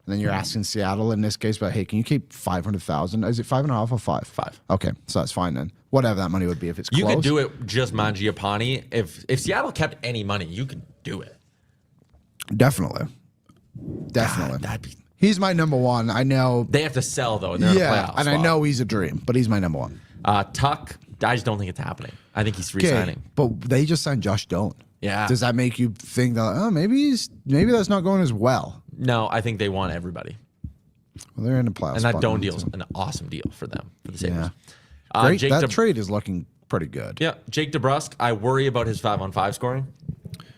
And then you're asking Seattle in this case, but hey, can you keep 500,000? Is it 5.5 or 5? 5. Okay, so that's fine then. Whatever that money would be if it's You close. could do it just Mangiapane. If Seattle kept any money, you could do it. Definitely. That'd be. He's my number one. I know. They have to sell though, and they're in a Yeah, playoff and I spot. know he's a dream, but he's my number one. Tuck. I just don't think it's happening. I think he's Okay, re-signing. but they just signed Josh Doan. Yeah. Does that make you think that maybe that's not going as well? No, I think they want everybody. Well, they're in the playoffs. And that Doan deal's an awesome deal for them, for the Sabres. Yeah. Great. That trade is looking pretty good. Yeah. Jake DeBrusk, I worry about his 5-on-5 scoring.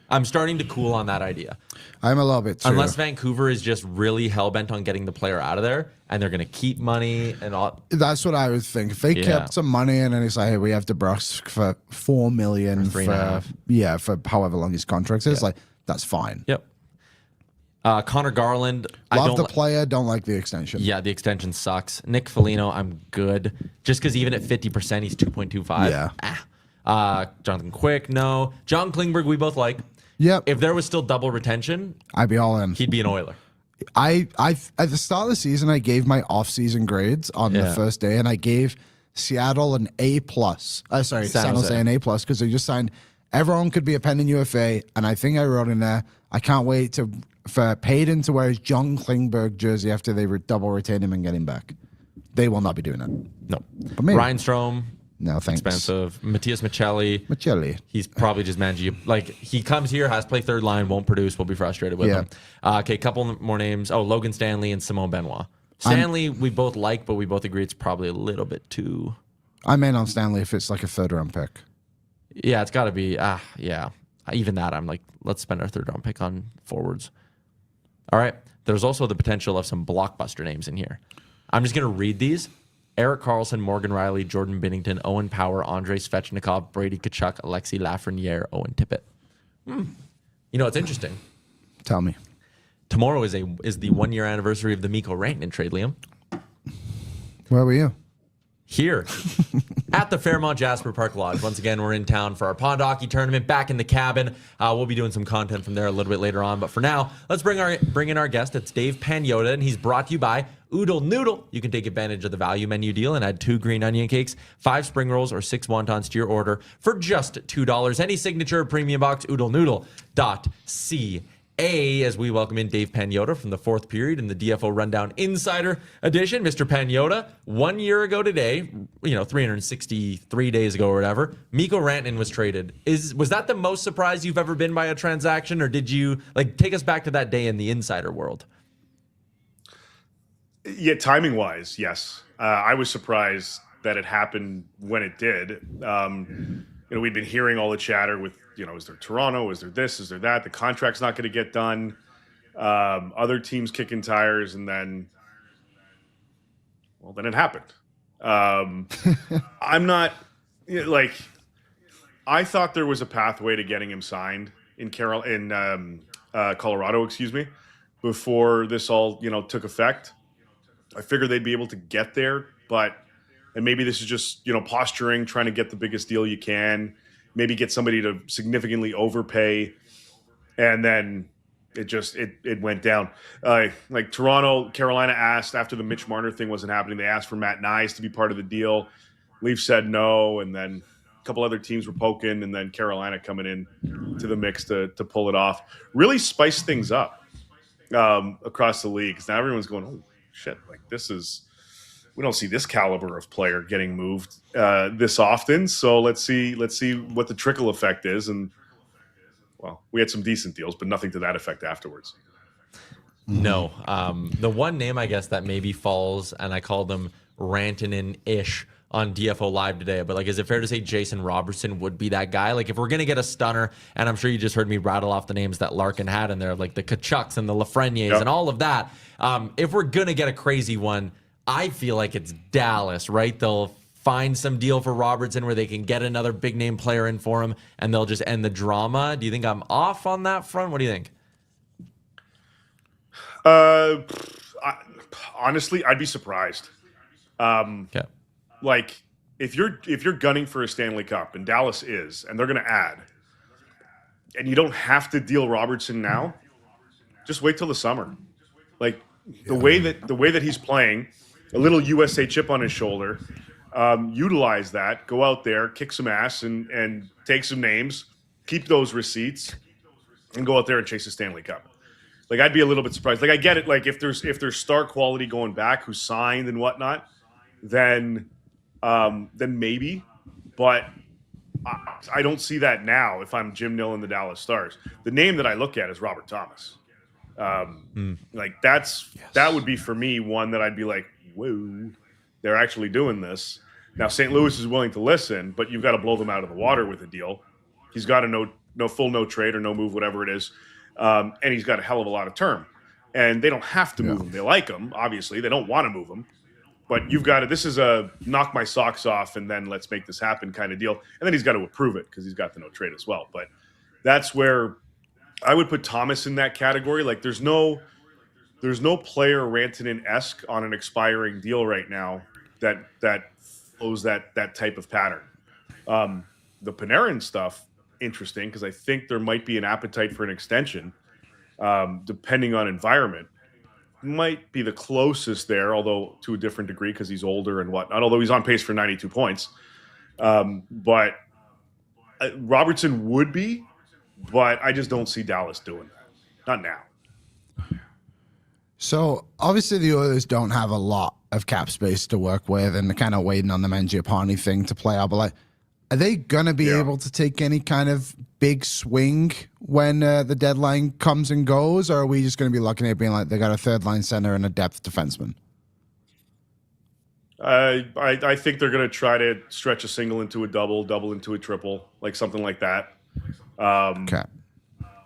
I'm starting to cool on that idea. I'm a little bit too. Unless Vancouver is just really hell-bent on getting the player out of there, and they're going to keep money and all. That's what I would think. If they kept some money and then it's like, hey, we have DeBrusk for $4 million for however long his contract is, like, that's fine. Yep. Connor Garland. Love the player, don't like the extension. Yeah, the extension sucks. Nick Foligno, I'm good. Just because even at 50%, he's 2.25. Yeah. Jonathan Quick, no. John Klingberg, we both like. Yep. If there was still double retention, I'd be all in. He'd be an Oiler. I at the start of the season, I gave my off-season grades on the first day, and I gave Seattle an A+. San Jose an A+, because they just signed. Everyone could be a pending UFA, and I think I wrote in there, I can't wait for Payton to wear his John Klingberg jersey after they double retain him and get him back. They will not be doing that. No. But maybe. Ryan Strome. No, thanks. Expensive. Matthias Michelli. He's probably just managing. Like, he comes here, has to play third line, won't produce. We'll be frustrated with him. Okay, couple more names. Oh, Logan Stanley and Simone Benoit. Stanley, we both like, but we both agree it's probably a little bit too. I'm in on Stanley if it's like a third-round pick. Yeah, it's got to be. Yeah. Even that, I'm like, let's spend our third-round pick on forwards. All right. There's also the potential of some blockbuster names in here. I'm just going to read these. Erik Karlsson, Morgan Riley, Jordan Binnington, Owen Power, Andrei Svechnikov, Brady Tkachuk, Alexi Lafreniere, Owen Tippett. You know, it's interesting. Tell me. Tomorrow is the 1-year anniversary of the Mikko Rantanen trade, Liam. Where were you? Here at the Fairmont Jasper Park Lodge. Once again, we're in town for our Pond Hockey Tournament, back in the cabin. We'll be doing some content from there a little bit later on. But for now, let's bring in our guest. It's Dave Pagnotta, and he's brought to you by Oodle Noodle. You can take advantage of the value menu deal and add 2 green onion cakes, 5 spring rolls, or 6 wontons to your order for just $2. Any signature premium box, oodlenoodle.ca. As we welcome in Dave Pagnotta from the fourth period in the DFO Rundown Insider Edition. Mr. Pagnotta, 1 year ago today, 363 days ago or whatever, Mikko Rantanen was traded. Was that the most surprised you've ever been by a transaction, or did you take us back to that day in the insider world? Yeah, timing wise, yes. I was surprised that it happened when it did. We'd been hearing all the chatter with, is there Toronto? Is there this? Is there that? The contract's not going to get done. Other teams kicking tires, and then it happened. I'm not I thought there was a pathway to getting him signed in Colorado, before this all took effect. I figured they'd be able to get there, and maybe this is just posturing, trying to get the biggest deal you can. Maybe get somebody to significantly overpay, and then it went down. Like Toronto, Carolina asked after the Mitch Marner thing wasn't happening. They asked for Matt Nyes to be part of the deal. Leafs said no, and then a couple other teams were poking, and then Carolina coming in to the mix to pull it off. Really spice things up across the league, because now everyone's going, oh shit, we don't see this caliber of player getting moved this often. So let's see what the trickle effect is. And we had some decent deals, but nothing to that effect afterwards. No. The one name, I guess, that maybe falls, and I call them Rantanen-ish on DFO Live today, but is it fair to say Jason Robertson would be that guy? If we're going to get a stunner, and I'm sure you just heard me rattle off the names that Larkin had in there, like the Tkachuks and the Lafreniers and all of that. If we're going to get a crazy one, I feel like it's Dallas, right? They'll find some deal for Robertson where they can get another big name player in for him, and they'll just end the drama. Do you think I'm off on that front? What do you think? Honestly, I'd be surprised. Okay. If you're gunning for a Stanley Cup, and Dallas is, and they're going to add, and you don't have to deal Robertson now, just wait till the summer. The way that he's playing, a little USA chip on his shoulder, utilize that, go out there, kick some ass, and take some names, keep those receipts, and go out there and chase a Stanley Cup. I'd be a little bit surprised. I get it. If there's star quality going back who signed and whatnot, then maybe. But I don't see that now if I'm Jim Nill and the Dallas Stars. The name that I look at is Robert Thomas. Like that would be for me one that I'd be like, whoa, they're actually doing this. Now St. Louis is willing to listen, but you've got to blow them out of the water with a deal. He's got a no trade or no move, whatever it is, and he's got a hell of a lot of term. And they don't have to move him. They like him, obviously. They don't want to move him. But you've got to, this is a knock my socks off and then let's make this happen kind of deal. And then he's got to approve it because he's got the no trade as well. But that's where I would put Thomas in that category. Like there's no player Rantanen-esque on an expiring deal right now that flows that type of pattern. The Panarin stuff, interesting, because I think there might be an appetite for an extension, depending on environment. Might be the closest there, although to a different degree because he's older and whatnot, although he's on pace for 92 points. But Robertson would be, but I just don't see Dallas doing that. Not now. So obviously the Oilers don't have a lot of cap space to work with, and they're kind of waiting on the Mangiapane thing to play out. But like, are they gonna be able to take any kind of big swing when the deadline comes and goes, or are we just gonna be looking at it being like they got a third line center and a depth defenseman? I think they're gonna try to stretch a single into a double into a triple, like something like that. Okay.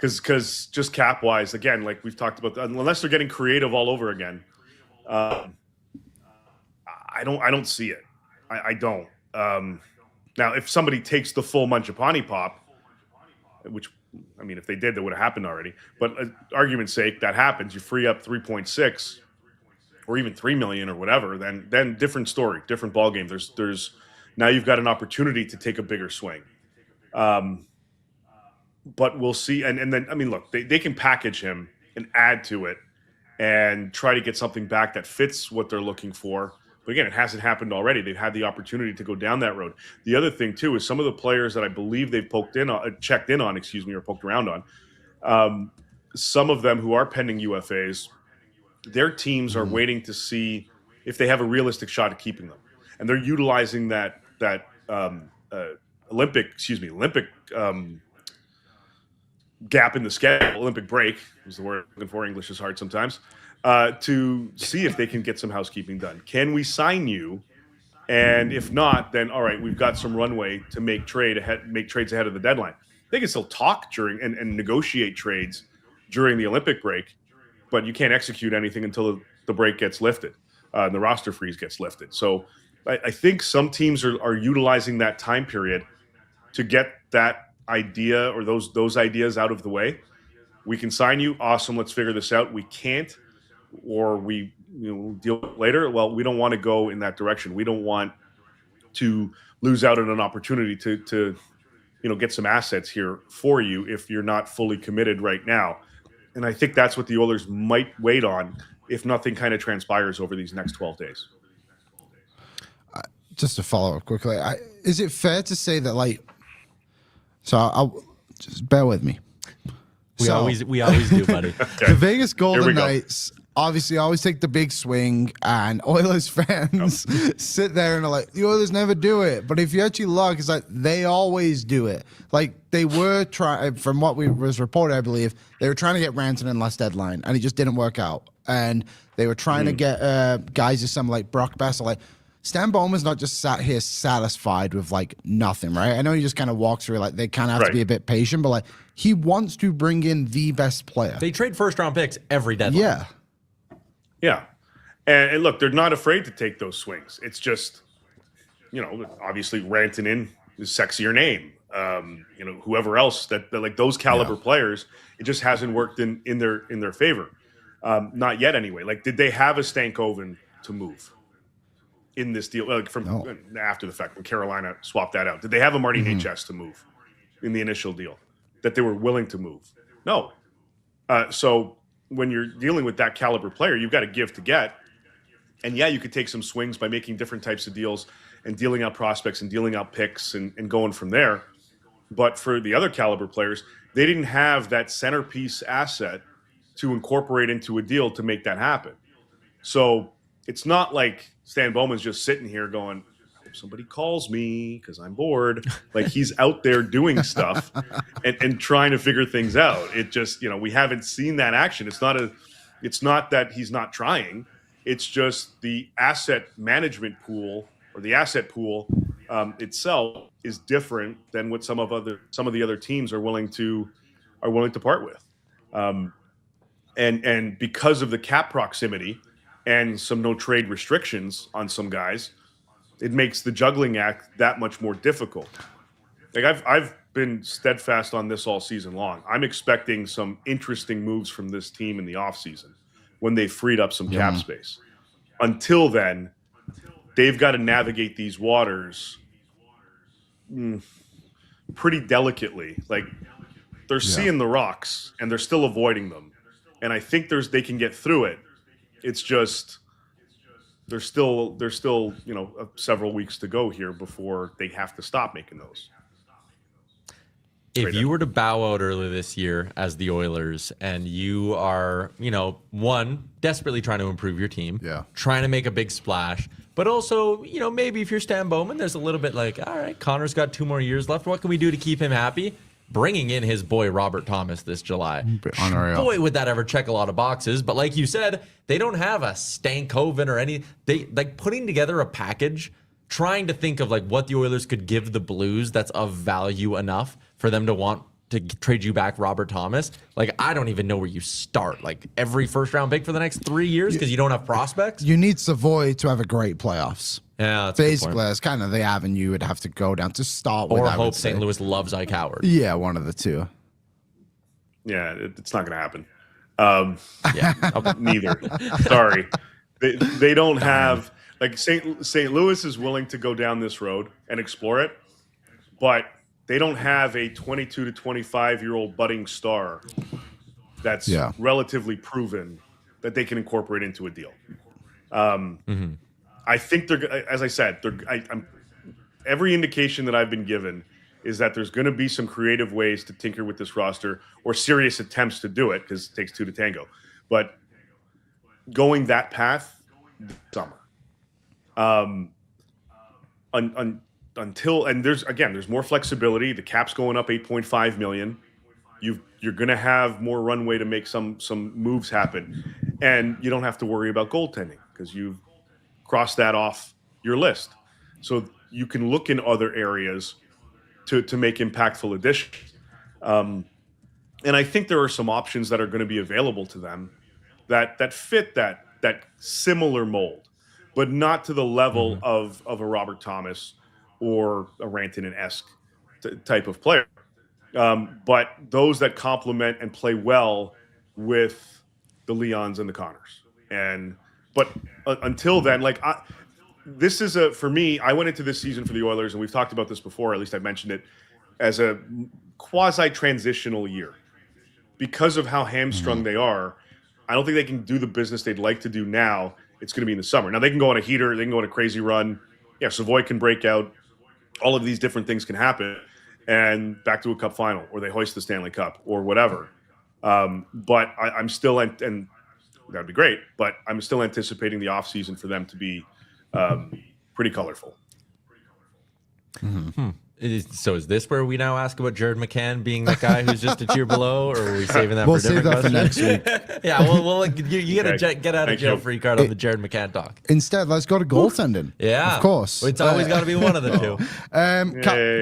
Because just cap wise, again, like we've talked about, unless they're getting creative all over again, I don't see it. I don't. Now, if somebody takes the full Mangiapane pop, which I mean, if they did, that would have happened already. But argument's sake, that happens. You free up 3.6 or even 3 million or whatever. Then different story, different ball game. There's now you've got an opportunity to take a bigger swing. But we'll see. And then, I mean, look, they can package him and add to it and try to get something back that fits what they're looking for. But again, it hasn't happened already. They've had the opportunity to go down that road. The other thing, too, is some of the players that I believe they've checked in on, or poked around on, some of them who are pending UFAs, their teams are waiting to see if they have a realistic shot at keeping them. And they're utilizing that Olympic gap in the schedule, Olympic break is the word I'm looking for. English is hard sometimes. To see if they can get some housekeeping done. Can we sign you? And if not, then all right, we've got some runway to make trades ahead of the deadline. They can still talk during and negotiate trades during the Olympic break, but you can't execute anything until the break gets lifted, and the roster freeze gets lifted. So I think some teams are utilizing that time period to get that idea or those ideas out of the way. We can sign you. Awesome. Let's figure this out. We can't, or we deal with it later. Well, we don't want to go in that direction. We don't want to lose out on an opportunity to get some assets here for you if you're not fully committed right now. And I think that's what the Oilers might wait on if nothing kind of transpires over these next 12 days. Just to follow up quickly, is it fair to say that so I'll just bear with me. We always do, buddy. Okay. The Vegas Here we Golden go. Knights obviously always take the big swing, and Oilers fans sit there and are like, the Oilers never do it. But if you actually look, it's like they always do it. Like they were trying, from what was reported, I believe, they were trying to get Rantanen last deadline, and he just didn't work out. And they were trying to get guys as some like Brock Besser, Stan Bowman's not just sat here satisfied with nothing, right? I know he just kind of walks through they kind of have to be a bit patient, but he wants to bring in the best player. They trade first-round picks every deadline. Yeah. And look, they're not afraid to take those swings. It's just, obviously Rantanen is a sexier name. Whoever else that those caliber players, it just hasn't worked in their favor. Not yet anyway. Did they have a Stankoven to move in this deal after the fact when Carolina swapped that out? Did they have a Marty Necas to move in the initial deal that they were willing to move? No. So when you're dealing with that caliber player, you've got to give to get. And you could take some swings by making different types of deals and dealing out prospects and dealing out picks and going from there. But for the other caliber players, they didn't have that centerpiece asset to incorporate into a deal to make that happen. So it's not like Stan Bowman's just sitting here going, if somebody calls me because I'm bored. Like, he's out there doing stuff and trying to figure things out. It just, we haven't seen that action. It's not that he's not trying. It's just the asset management pool or the asset pool itself is different than what some of the other teams are willing to part with. And because of the cap proximity and some no trade restrictions on some guys, it makes the juggling act that much more difficult. Like, I've been steadfast on this all season long. I'm expecting some interesting moves from this team in the offseason when they freed up some cap space. Until then, they've got to navigate these waters pretty delicately. Like, they're seeing the rocks and they're still avoiding them. And I think they can get through it. It's just there's still several weeks to go here before they have to stop making those. If you were to bow out early this year as the Oilers and you are, one, desperately trying to improve your team, trying to make a big splash, but also, maybe if you're Stan Bowman, there's a little bit like, all right, Connor's got 2 more years left. What can we do to keep him happy? Bringing in his boy Robert Thomas this July. Unreal. Boy, would that ever check a lot of boxes. But like you said, they don't have a Stankoven or any. They like putting together a package, trying to think of like what the Oilers could give the Blues that's of value enough for them to want to trade you back Robert Thomas. Like, I don't even know where you start. Like, every first-round pick for the next 3 years because you don't have prospects? You need Savoy to have a great playoffs. Yeah, that's a good basically, point. that's kind of the avenue you would have to go down to start with. Or I hope would say. St. Louis loves Ike Howard. Yeah, one of the two. Yeah, it's not going to happen. Yeah, okay. Neither. Sorry. They don't have, like, St. Louis is willing to go down this road and explore it, but they don't have a 22 to 25-year-old budding star that's relatively proven that they can incorporate into a deal. I think they're, as I said, every indication that I've been given is that there's going to be some creative ways to tinker with this roster or serious attempts to do it because it takes 2 to tango. But going that path this summer. Until there's more flexibility. The cap's going up $8.5 million. You're going to have more runway to make some moves happen, and you don't have to worry about goaltending because you've crossed that off your list. So you can look in other areas to make impactful additions. And I think there are some options that are going to be available to them that fit that similar mold, but not to the level of a Robert Thomas or a Rantanen-esque type of player. But those that complement and play well with the Leons and the Connors. But until then, this is for me, I went into this season for the Oilers, and we've talked about this before, at least I mentioned it, as a quasi-transitional year. Because of how hamstrung they are, I don't think they can do the business they'd like to do now. It's going to be in the summer. Now, they can go on a heater. They can go on a crazy run. Yeah, Savoy can break out. All of these different things can happen. And back to a cup final, or they hoist the Stanley Cup, or whatever. But I'm still, and that'd be great, but I'm still anticipating the offseason for them to be pretty colorful. So is this where we now ask about Jared McCann being that guy who's just a tier below, or are we saving that We'll for a save different that for question? next week. Yeah, well, you get a get out of jail you. free card on the Jared McCann talk. Instead, let's go to goaltending. Yeah, of course. It's always got to be one of the two.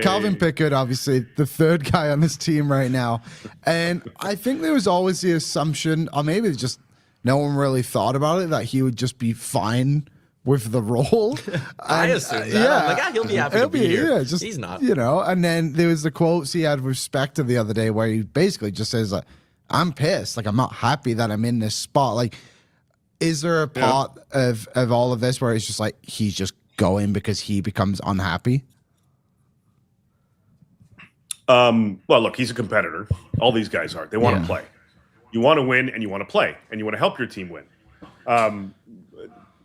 Calvin Pickard, obviously the third guy on this team right now, and I think there was always the assumption, or maybe just no one really thought about it, that he would just be fine with the role. I assume that. I'm like, he'll be happy to be here. Yeah, just, he's not. And then there was the quotes he had with Spector the other day where he basically just says, like, I'm pissed. Like, I'm not happy that I'm in this spot. Like, is there a part of all of this where it's just like he's just going because he becomes unhappy? Well, look, he's a competitor. All these guys are. They want to play. You want to win, and you want to play, and you want to help your team win.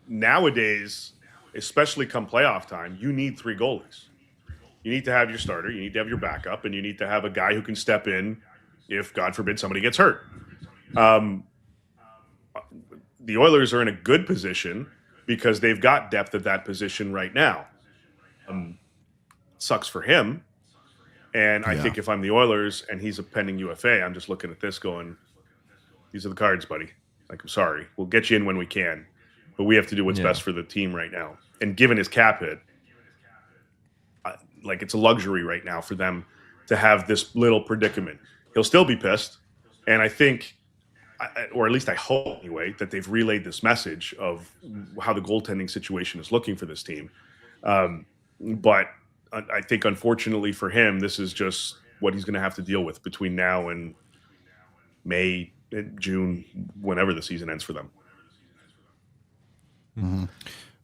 Nowadays, especially come playoff time, you need 3 goalies. You need to have your starter, you need to have your backup, and you need to have a guy who can step in if, God forbid, somebody gets hurt. The Oilers are in a good position because they've got depth at that position right now. Sucks for him. And I think if I'm the Oilers and he's a pending UFA, I'm just looking at this going, these are the cards, buddy. Like, I'm sorry. We'll get you in when we can. But we have to do what's best for the team right now. And given his cap hit, it's a luxury right now for them to have this little predicament. He'll still be pissed. And I think, or at least I hope anyway, that they've relayed this message of how the goaltending situation is looking for this team. But I think, unfortunately for him, this is just what he's going to have to deal with between now and May, June, whenever the season ends for them. Mm-hmm.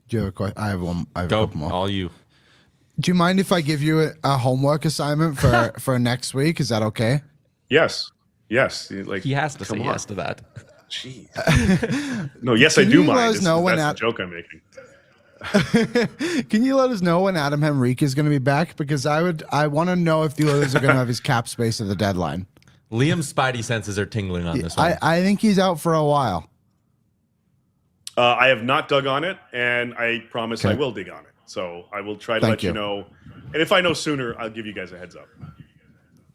Do you have a question? I have one. I have a couple more. All you. Do you mind if I give you a homework assignment for next week? Is that okay? Yes. He has to say yes to that. Jeez. No, yes, I do mind. That's the joke I'm making. Can you let us know when Adam Henrique is going to be back? Because I want to know if the Oilers are going to have his cap space at the deadline. Liam's spidey senses are tingling on this one. I think he's out for a while. I have not dug on it, and I promise I will dig on it. So I will try to let you know. And if I know sooner, I'll give you guys a heads up.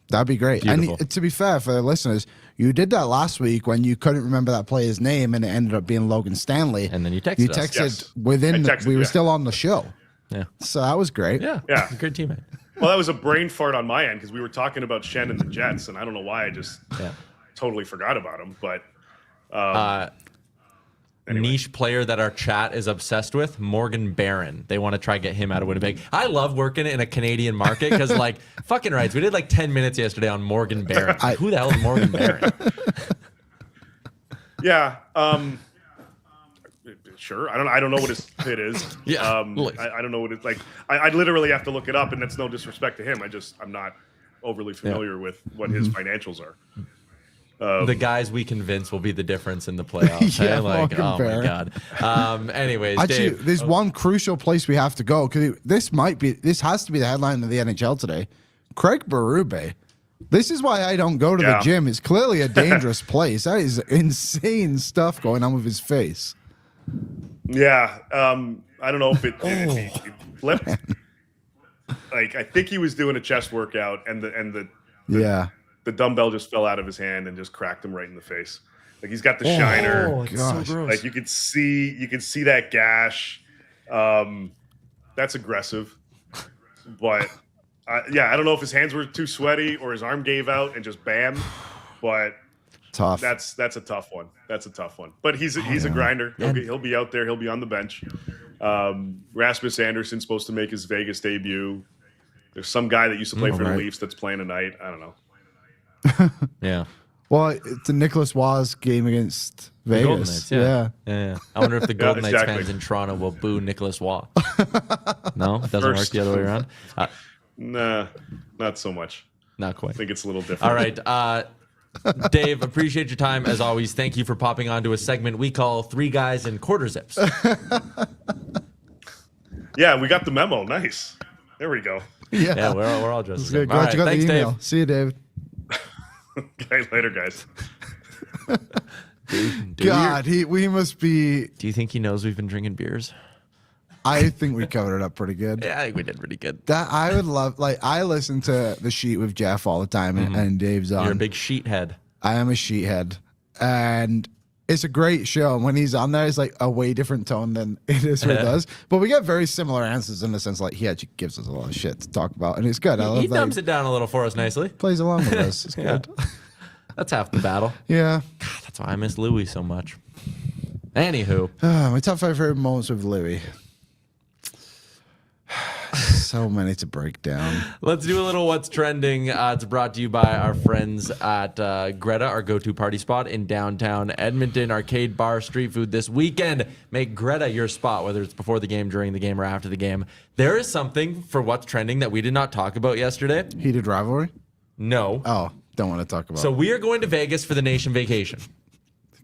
That'd be great. Beautiful. And to be fair, for the listeners, you did that last week when you couldn't remember that player's name, and it ended up being Logan Stanley. And then you texted us. Yes. We were still on the show. Yeah. So that was great. Yeah. Great teammate. Well, that was a brain fart on my end because we were talking about Shen and the Jets, and I don't know why I just totally forgot about him. But anyway. Niche player that our chat is obsessed with, Morgan Barron. They want to try and get him out of Winnipeg. I love working in a Canadian market because, fucking rights. We did 10 minutes yesterday on Morgan Barron. Who the hell is Morgan Barron? Yeah. Sure. I don't know what his fit is. Yeah. I don't know what it's like. I literally have to look it up, and that's no disrespect to him. I'm not overly familiar with what his financials are. The guys we convince will be the difference in the playoffs. Yeah, oh my god. Anyways, actually, Dave, there's one crucial place we have to go because this has to be the headline of the NHL today. Craig Berube. This is why I don't go to the gym. It's clearly a dangerous place. That is insane stuff going on with his face. Yeah. I don't know if it flipped. I think he was doing a chest workout, and the dumbbell just fell out of his hand and just cracked him right in the face. He's got the shiner. Oh, it's so gross. You could see that gash. That's aggressive. But I don't know if his hands were too sweaty or his arm gave out and just bam. But tough. That's a tough one. That's a tough one. But he's a grinder. He'll be out there. He'll be on the bench. Rasmus Anderson's supposed to make his Vegas debut. There's some guy that used to play for the Leafs that's playing tonight. I don't know. Yeah. Well, it's a Nicholas Waz game against Vegas. Yeah. I wonder if the Golden Knights fans in Toronto will boo Nicholas Waugh. No, it doesn't work the other way around. Nah, not so much. Not quite. I think it's a little different. All right, Dave, appreciate your time as always. Thank you for popping on to a segment we call Three Guys in Quarter Zips. Yeah, we got the memo. Nice. There we go. Yeah, we're all dressed. Good. All right, thanks, Dave. See you, David. Okay, later, guys. God, we must be. Do you think he knows we've been drinking beers? I think we covered it up pretty good. Yeah, I think we did pretty good. That I would love. I listen to The Sheet with Jeff all the time, and Dave's on. You're a big sheet head. I am a sheethead, and it's a great show. And when he's on there, it's a way different tone than it is with us. But we get very similar answers in the sense he actually gives us a lot of shit to talk about, and it's good. He dumps it down a little for us nicely. Plays along with us. It's good. That's half the battle. Yeah. God, that's why I miss Louis so much. Anywho. My top 5 favorite moments with Louis. So many to break down. Let's do a little What's Trending. It's brought to you by our friends at Greta, our go-to party spot in downtown Edmonton. Arcade bar, street food this weekend. Make Greta your spot, whether it's before the game, during the game, or after the game. There is something for What's Trending that we did not talk about yesterday. Heated rivalry? No. Oh, don't want to talk about it. So we are going to Vegas for the Nation Vacation.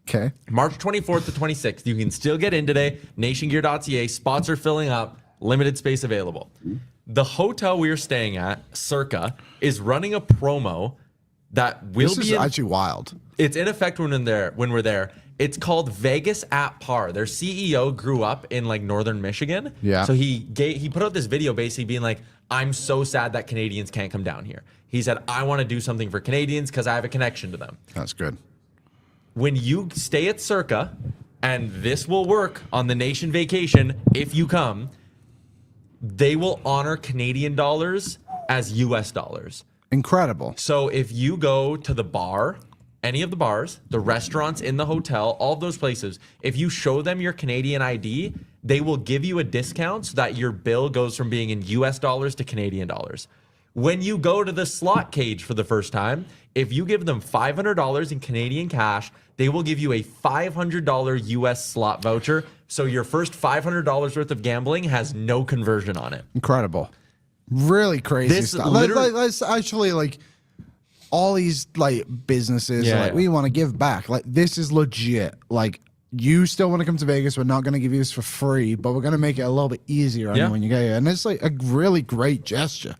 Okay. March 24th to 26th. You can still get in today. NationGear.ca. Spots are filling up. Limited space available. The hotel we are staying at, Circa, is running a promo that will This is actually wild. It's in effect when we're there. It's called Vegas at Par. Their CEO grew up in like northern Michigan. Yeah. So he put out this video basically being like, I'm so sad that Canadians can't come down here. He said, I want to do something for Canadians because I have a connection to them. That's good. When you stay at Circa, and this will work on the nation vacation if you come, they will honor Canadian dollars as US dollars. Incredible. So if you go to the bar, any of the bars, the restaurants in the hotel, all of those places, if you show them your Canadian ID, they will give you a discount so that your bill goes from being in US dollars to Canadian dollars. When you go to the slot cage for the first time, if you give them $500 in Canadian cash, they will give you a $500 US slot voucher. So your first $500 worth of gambling has no conversion on it. Incredible. Really crazy This stuff. literally- Let's actually like all these like businesses Yeah, like yeah. we want to give back. Like this is legit. Like you still want to come to Vegas. We're not going to give you this for free, but we're going to make it a little bit easier on Yeah. you when you get here. And it's like a really great gesture.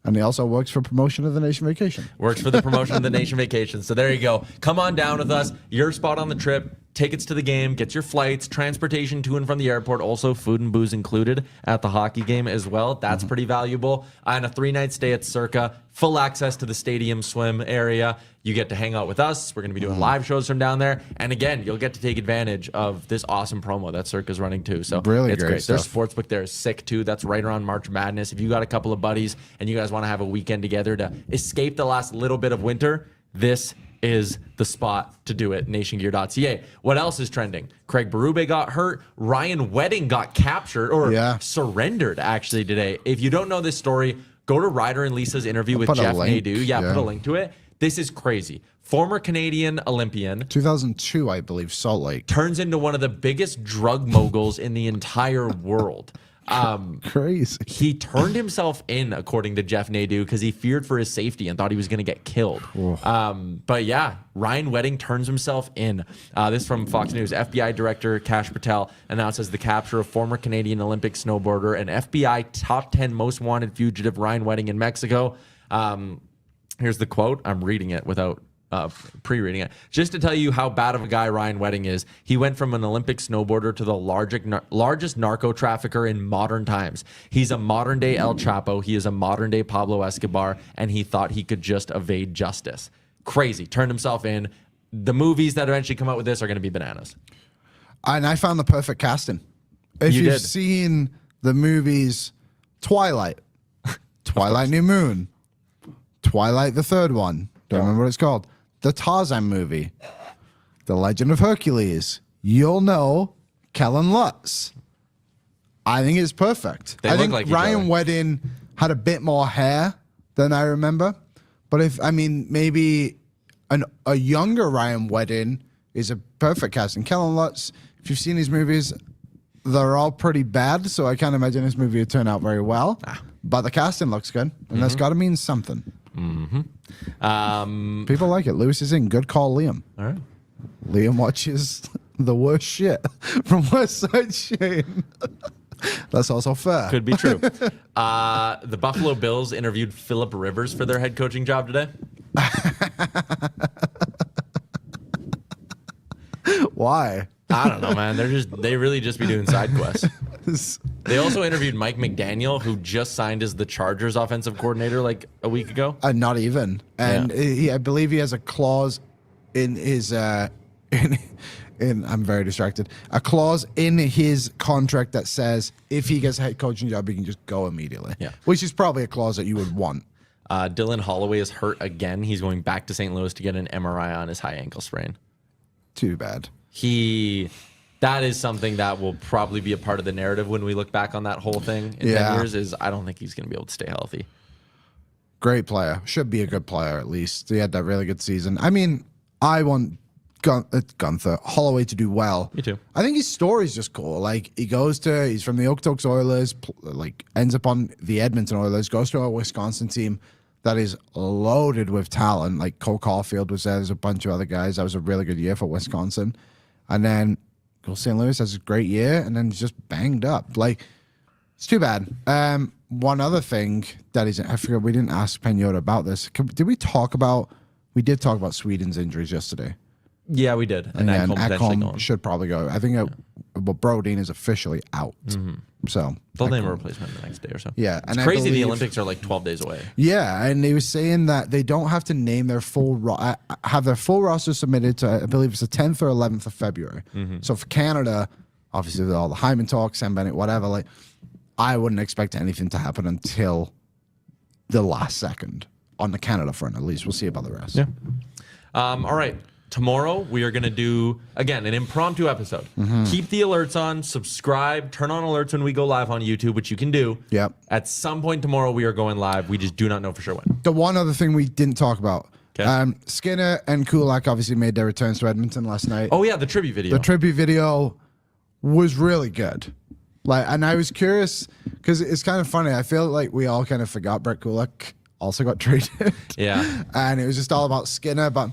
And it also works for promotion of the nation vacation. Works for the promotion of the nation vacation. So there you go. Come on down with us. Your spot on the trip. Tickets to the game. Get your flights. Transportation to and from the airport. Also food and booze included at the hockey game as well. That's pretty valuable. And a 3-night stay at Circa. Full access to the stadium swim area. You get to hang out with us. We're going to be doing live shows from down there. And again, you'll get to take advantage of this awesome promo that Circa's running too. So Really it's great great. Their stuff. sportsbook there is sick too. That's right around March Madness. If you got a couple of buddies and you guys want to have a weekend together to escape the last little bit of winter, this is the spot to do it. Nationgear.ca. What else is trending? Craig Berube got hurt. Ryan Wedding got captured or surrendered actually today. If you don't know this story, go to Ryder and Lisa's interview with put a Jeff link. Nadeau. Yeah, put a link to it. This is crazy. Former Canadian Olympian 2002, I believe, Salt Lake. turns into one of the biggest drug moguls in the entire world. Crazy. He turned himself in, according to Jeff Nadeau, because he feared for his safety and thought he was going to get killed. But yeah, Ryan Wedding turns himself in. This from Fox News. FBI Director Kash Patel announces the capture of former Canadian Olympic snowboarder and FBI top 10 most wanted fugitive Ryan Wedding in Mexico. Here's the quote. I'm reading it without pre-reading it. Just to tell you how bad of a guy Ryan Wedding is, he went from an Olympic snowboarder to the largest narco trafficker in modern times. He's a modern-day El Chapo. He is a modern-day Pablo Escobar, and he thought he could just evade justice. Crazy. Turned himself in. The movies that eventually come out with this are going to be bananas. And I found the perfect casting. If You you've did. seen the movies Twilight, Twilight New Moon, Twilight the third one, don't remember what it's called, the Tarzan movie, The Legend of Hercules, you'll know Kellen Lutz. I think it's perfect. They I look think like each Ryan other. Wedding had a bit more hair than I remember. But maybe a younger Ryan Wedding is a perfect casting. Kellen Lutz, if you've seen his movies, they're all pretty bad, so I can't imagine this movie would turn out very well. But the casting looks good, and that's got to mean something. People like it. Lewis is in. Good call, Liam. All right. Liam watches the worst shit from West Side Shane. That's also fair. Could be true. The Buffalo Bills interviewed Phillip Rivers for their head coaching job today. Why? I don't know, man. They really just be doing side quests. They also interviewed Mike McDaniel, who just signed as the Chargers offensive coordinator like a week ago. Not even. And I believe he has a clause in his I'm very distracted. A clause in his contract that says if he gets a head coaching job, he can just go immediately. Yeah. Which Which is probably a clause that you would want. Dylan Holloway is hurt again. He's going back to St. Louis to get an MRI on his high ankle sprain. Too bad. That is something that will probably be a part of the narrative when we look back on that whole thing in 10 years is I don't think he's going to be able to stay healthy. Great player. Should be a good player at least. He had that really good season. I mean, I want Gunther Holloway to do well. Me too. I think his story's just cool. Like he's from the Okotoks Oilers, ends up on the Edmonton Oilers, goes to a Wisconsin team that is loaded with talent. Like Cole Caulfield was there. There's a bunch of other guys. That was a really good year for Wisconsin. And then goes St. Louis, has a great year, and then he's just banged up. Like, it's too bad. One other thing that is, I forgot we didn't ask Pagnotta about this. We did talk about Sweden's injuries yesterday. Yeah, we did. And And Ekholm potentially Ekholm going. should probably go. I think Brodin is officially out. So They'll name a replacement the next day or so. Yeah, It's and I crazy the believe- Olympics are like 12 days away. Yeah, and they were saying that they don't have to name their have their full roster submitted to, I believe it's the 10th or 11th of February. So for Canada, obviously with all the Hyman talk, Sam Bennett, whatever, like I wouldn't expect anything to happen until the last second on the Canada front. At least we'll see about the rest. Yeah. All right. Tomorrow, we are going to do, again, an impromptu episode. Keep the alerts on, subscribe, turn on alerts when we go live on YouTube, which you can do. Yep. At some point tomorrow, we are going live. We just do not know for sure when. The one other thing we didn't talk about, Okay. Skinner and Kulak obviously made their returns to Edmonton last night. Oh, yeah, the tribute video. The tribute video was really good. And I was curious because it's kind of funny. I feel like we all kind of forgot Brett Kulak also got traded. Yeah. And it was just all about Skinner. But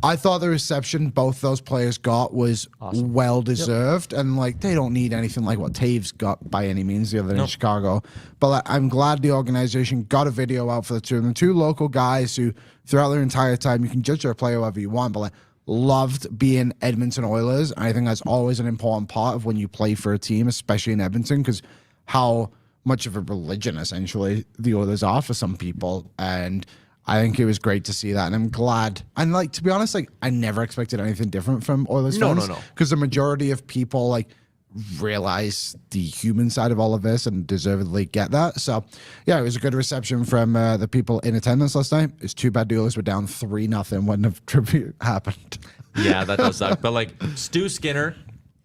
I thought the reception both those players got was well deserved. And like they don't need anything like what Taves got by any means the other day in Chicago. But like, I'm glad the organization got a video out for the two of them. Two local guys who throughout their entire time, you can judge their player however you want, but like loved being Edmonton Oilers. And I think that's always an important part of when you play for a team, especially in Edmonton, because how much of a religion essentially the Oilers are for some people. And I think it was great to see that, and I'm glad. And like to be honest, like I never expected anything different from Oilers fans. No. Because the majority of people like realize the human side of all of this and deservedly get that. So yeah, it was a good reception from the people in attendance last night. It's too bad the Oilers were down 3-0 when the tribute happened. Yeah, that does suck. But like Stu Skinner,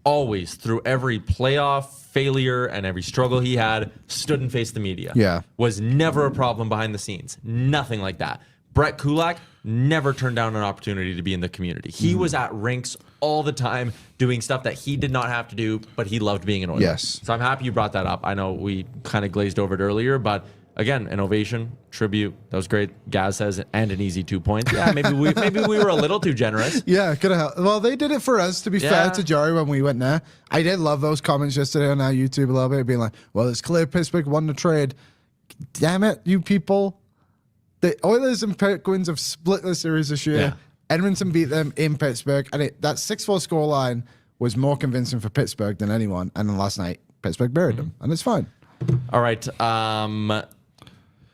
always through every playoff failure and every struggle he had, stood and faced the media. Yeah. Was never a problem behind the scenes. Nothing like that. Brett Kulak never turned down an opportunity to be in the community. He was at rinks all the time doing stuff that he did not have to do, but he loved being an Oiler. Yes. So I'm happy you brought that up. I know we kind of glazed over it earlier, but again, an ovation, tribute. That was great. Gaz says, and an easy 2 points. Yeah, maybe we were a little too generous. Yeah, could have helped. Well, they did it for us, to be fair to Jarry when we went there. I did love those comments yesterday on our YouTube a little bit, being like, well, it's clear Pittsburgh won the trade. Damn it, you people. The Oilers and Penguins have split the series this year. Yeah. Edmonton beat them in Pittsburgh, and that 6-4 scoreline was more convincing for Pittsburgh than anyone. And then last night, Pittsburgh buried them, and it's fine. All right.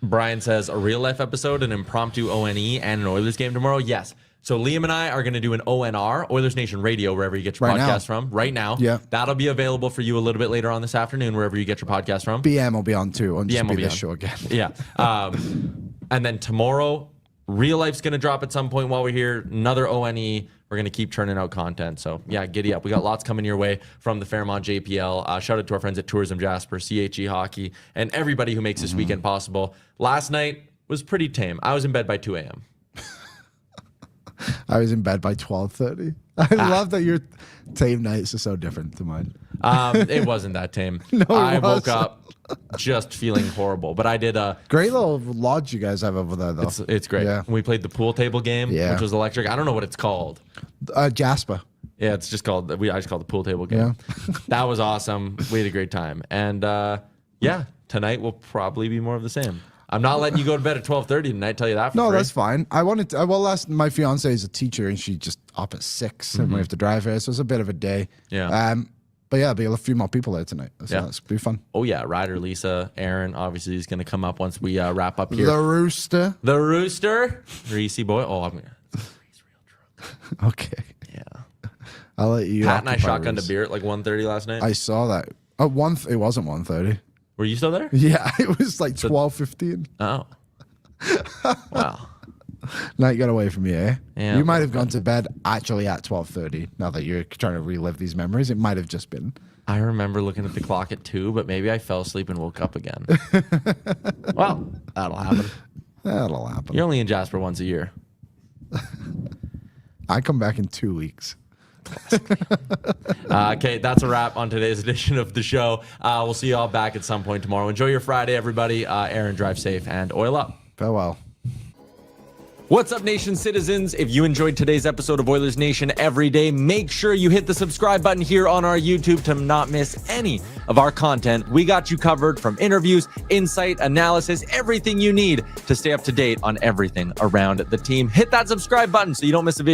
Brian says, a real-life episode, an impromptu ONE, and an Oilers game tomorrow? Yes. So Liam and I are going to do an ONR, Oilers Nation Radio, wherever you get your podcast from, right now. Yeah. That'll be available for you a little bit later on this afternoon, wherever you get your podcast from. BM will be on too. On just BM will be be this on. show again. Yeah. And then tomorrow, Real Life's going to drop at some point while we're here. Another ONE. We're going to keep churning out content. So, yeah, giddy up. We got lots coming your way from the Fairmont JPL. Shout out to our friends at Tourism Jasper, CHE Hockey, and everybody who makes this weekend possible. Last night was pretty tame. I was in bed by 2 a.m. I was in bed by 12:30. I love that your tame nights are so different to mine. It wasn't that tame. I woke up just feeling horrible. But I did a Great little lodge you guys have over there, though. it's great. Yeah. We played the pool table game, which was electric. I don't know what it's called. Jasper. Yeah, it's just called. I just call it the pool table game. Yeah. That was awesome. We had a great time, and yeah, tonight will probably be more of the same. I'm not letting you go to bed at 12:30 tonight. Tell you that. No, free. that's fine. I wanted to. Well, my fiance is a teacher, and she just up at 6, and we have to drive her, so it's a bit of a day. Yeah. But yeah, there'll be a few more people there tonight. So that's gonna be fun. Oh yeah, Ryder, Lisa, Aaron. Obviously, is going to come up once we wrap up here. The Rooster. The Rooster, Reese boy. Oh, he's real drunk. Okay. Yeah. I'll let you. Pat and I occupy shotgunned a Reese. beer at like 1:30 last night. I saw that. It wasn't 1:30. Were you still there? Yeah, it was like 12:15. Oh. Wow. Night got away from you, eh? Yeah, you might have gone to bed actually at 12:30. Now that you're trying to relive these memories, it might have just been. I remember looking at the clock at 2, but maybe I fell asleep and woke up again. Well, that'll happen. That'll happen. You're only in Jasper once a year. I come back in 2 weeks. Okay, that's a wrap on today's edition of the show. We'll see you all back at some point tomorrow. Enjoy your Friday, everybody. Aaron, drive safe and oil up. Farewell. What's up, Nation citizens? If you enjoyed today's episode of Oilers Nation Everyday, make sure you hit the subscribe button here on our YouTube to not miss any of our content. We got you covered from interviews, insight, analysis, everything you need to stay up to date on everything around the team. Hit that subscribe button so you don't miss a video.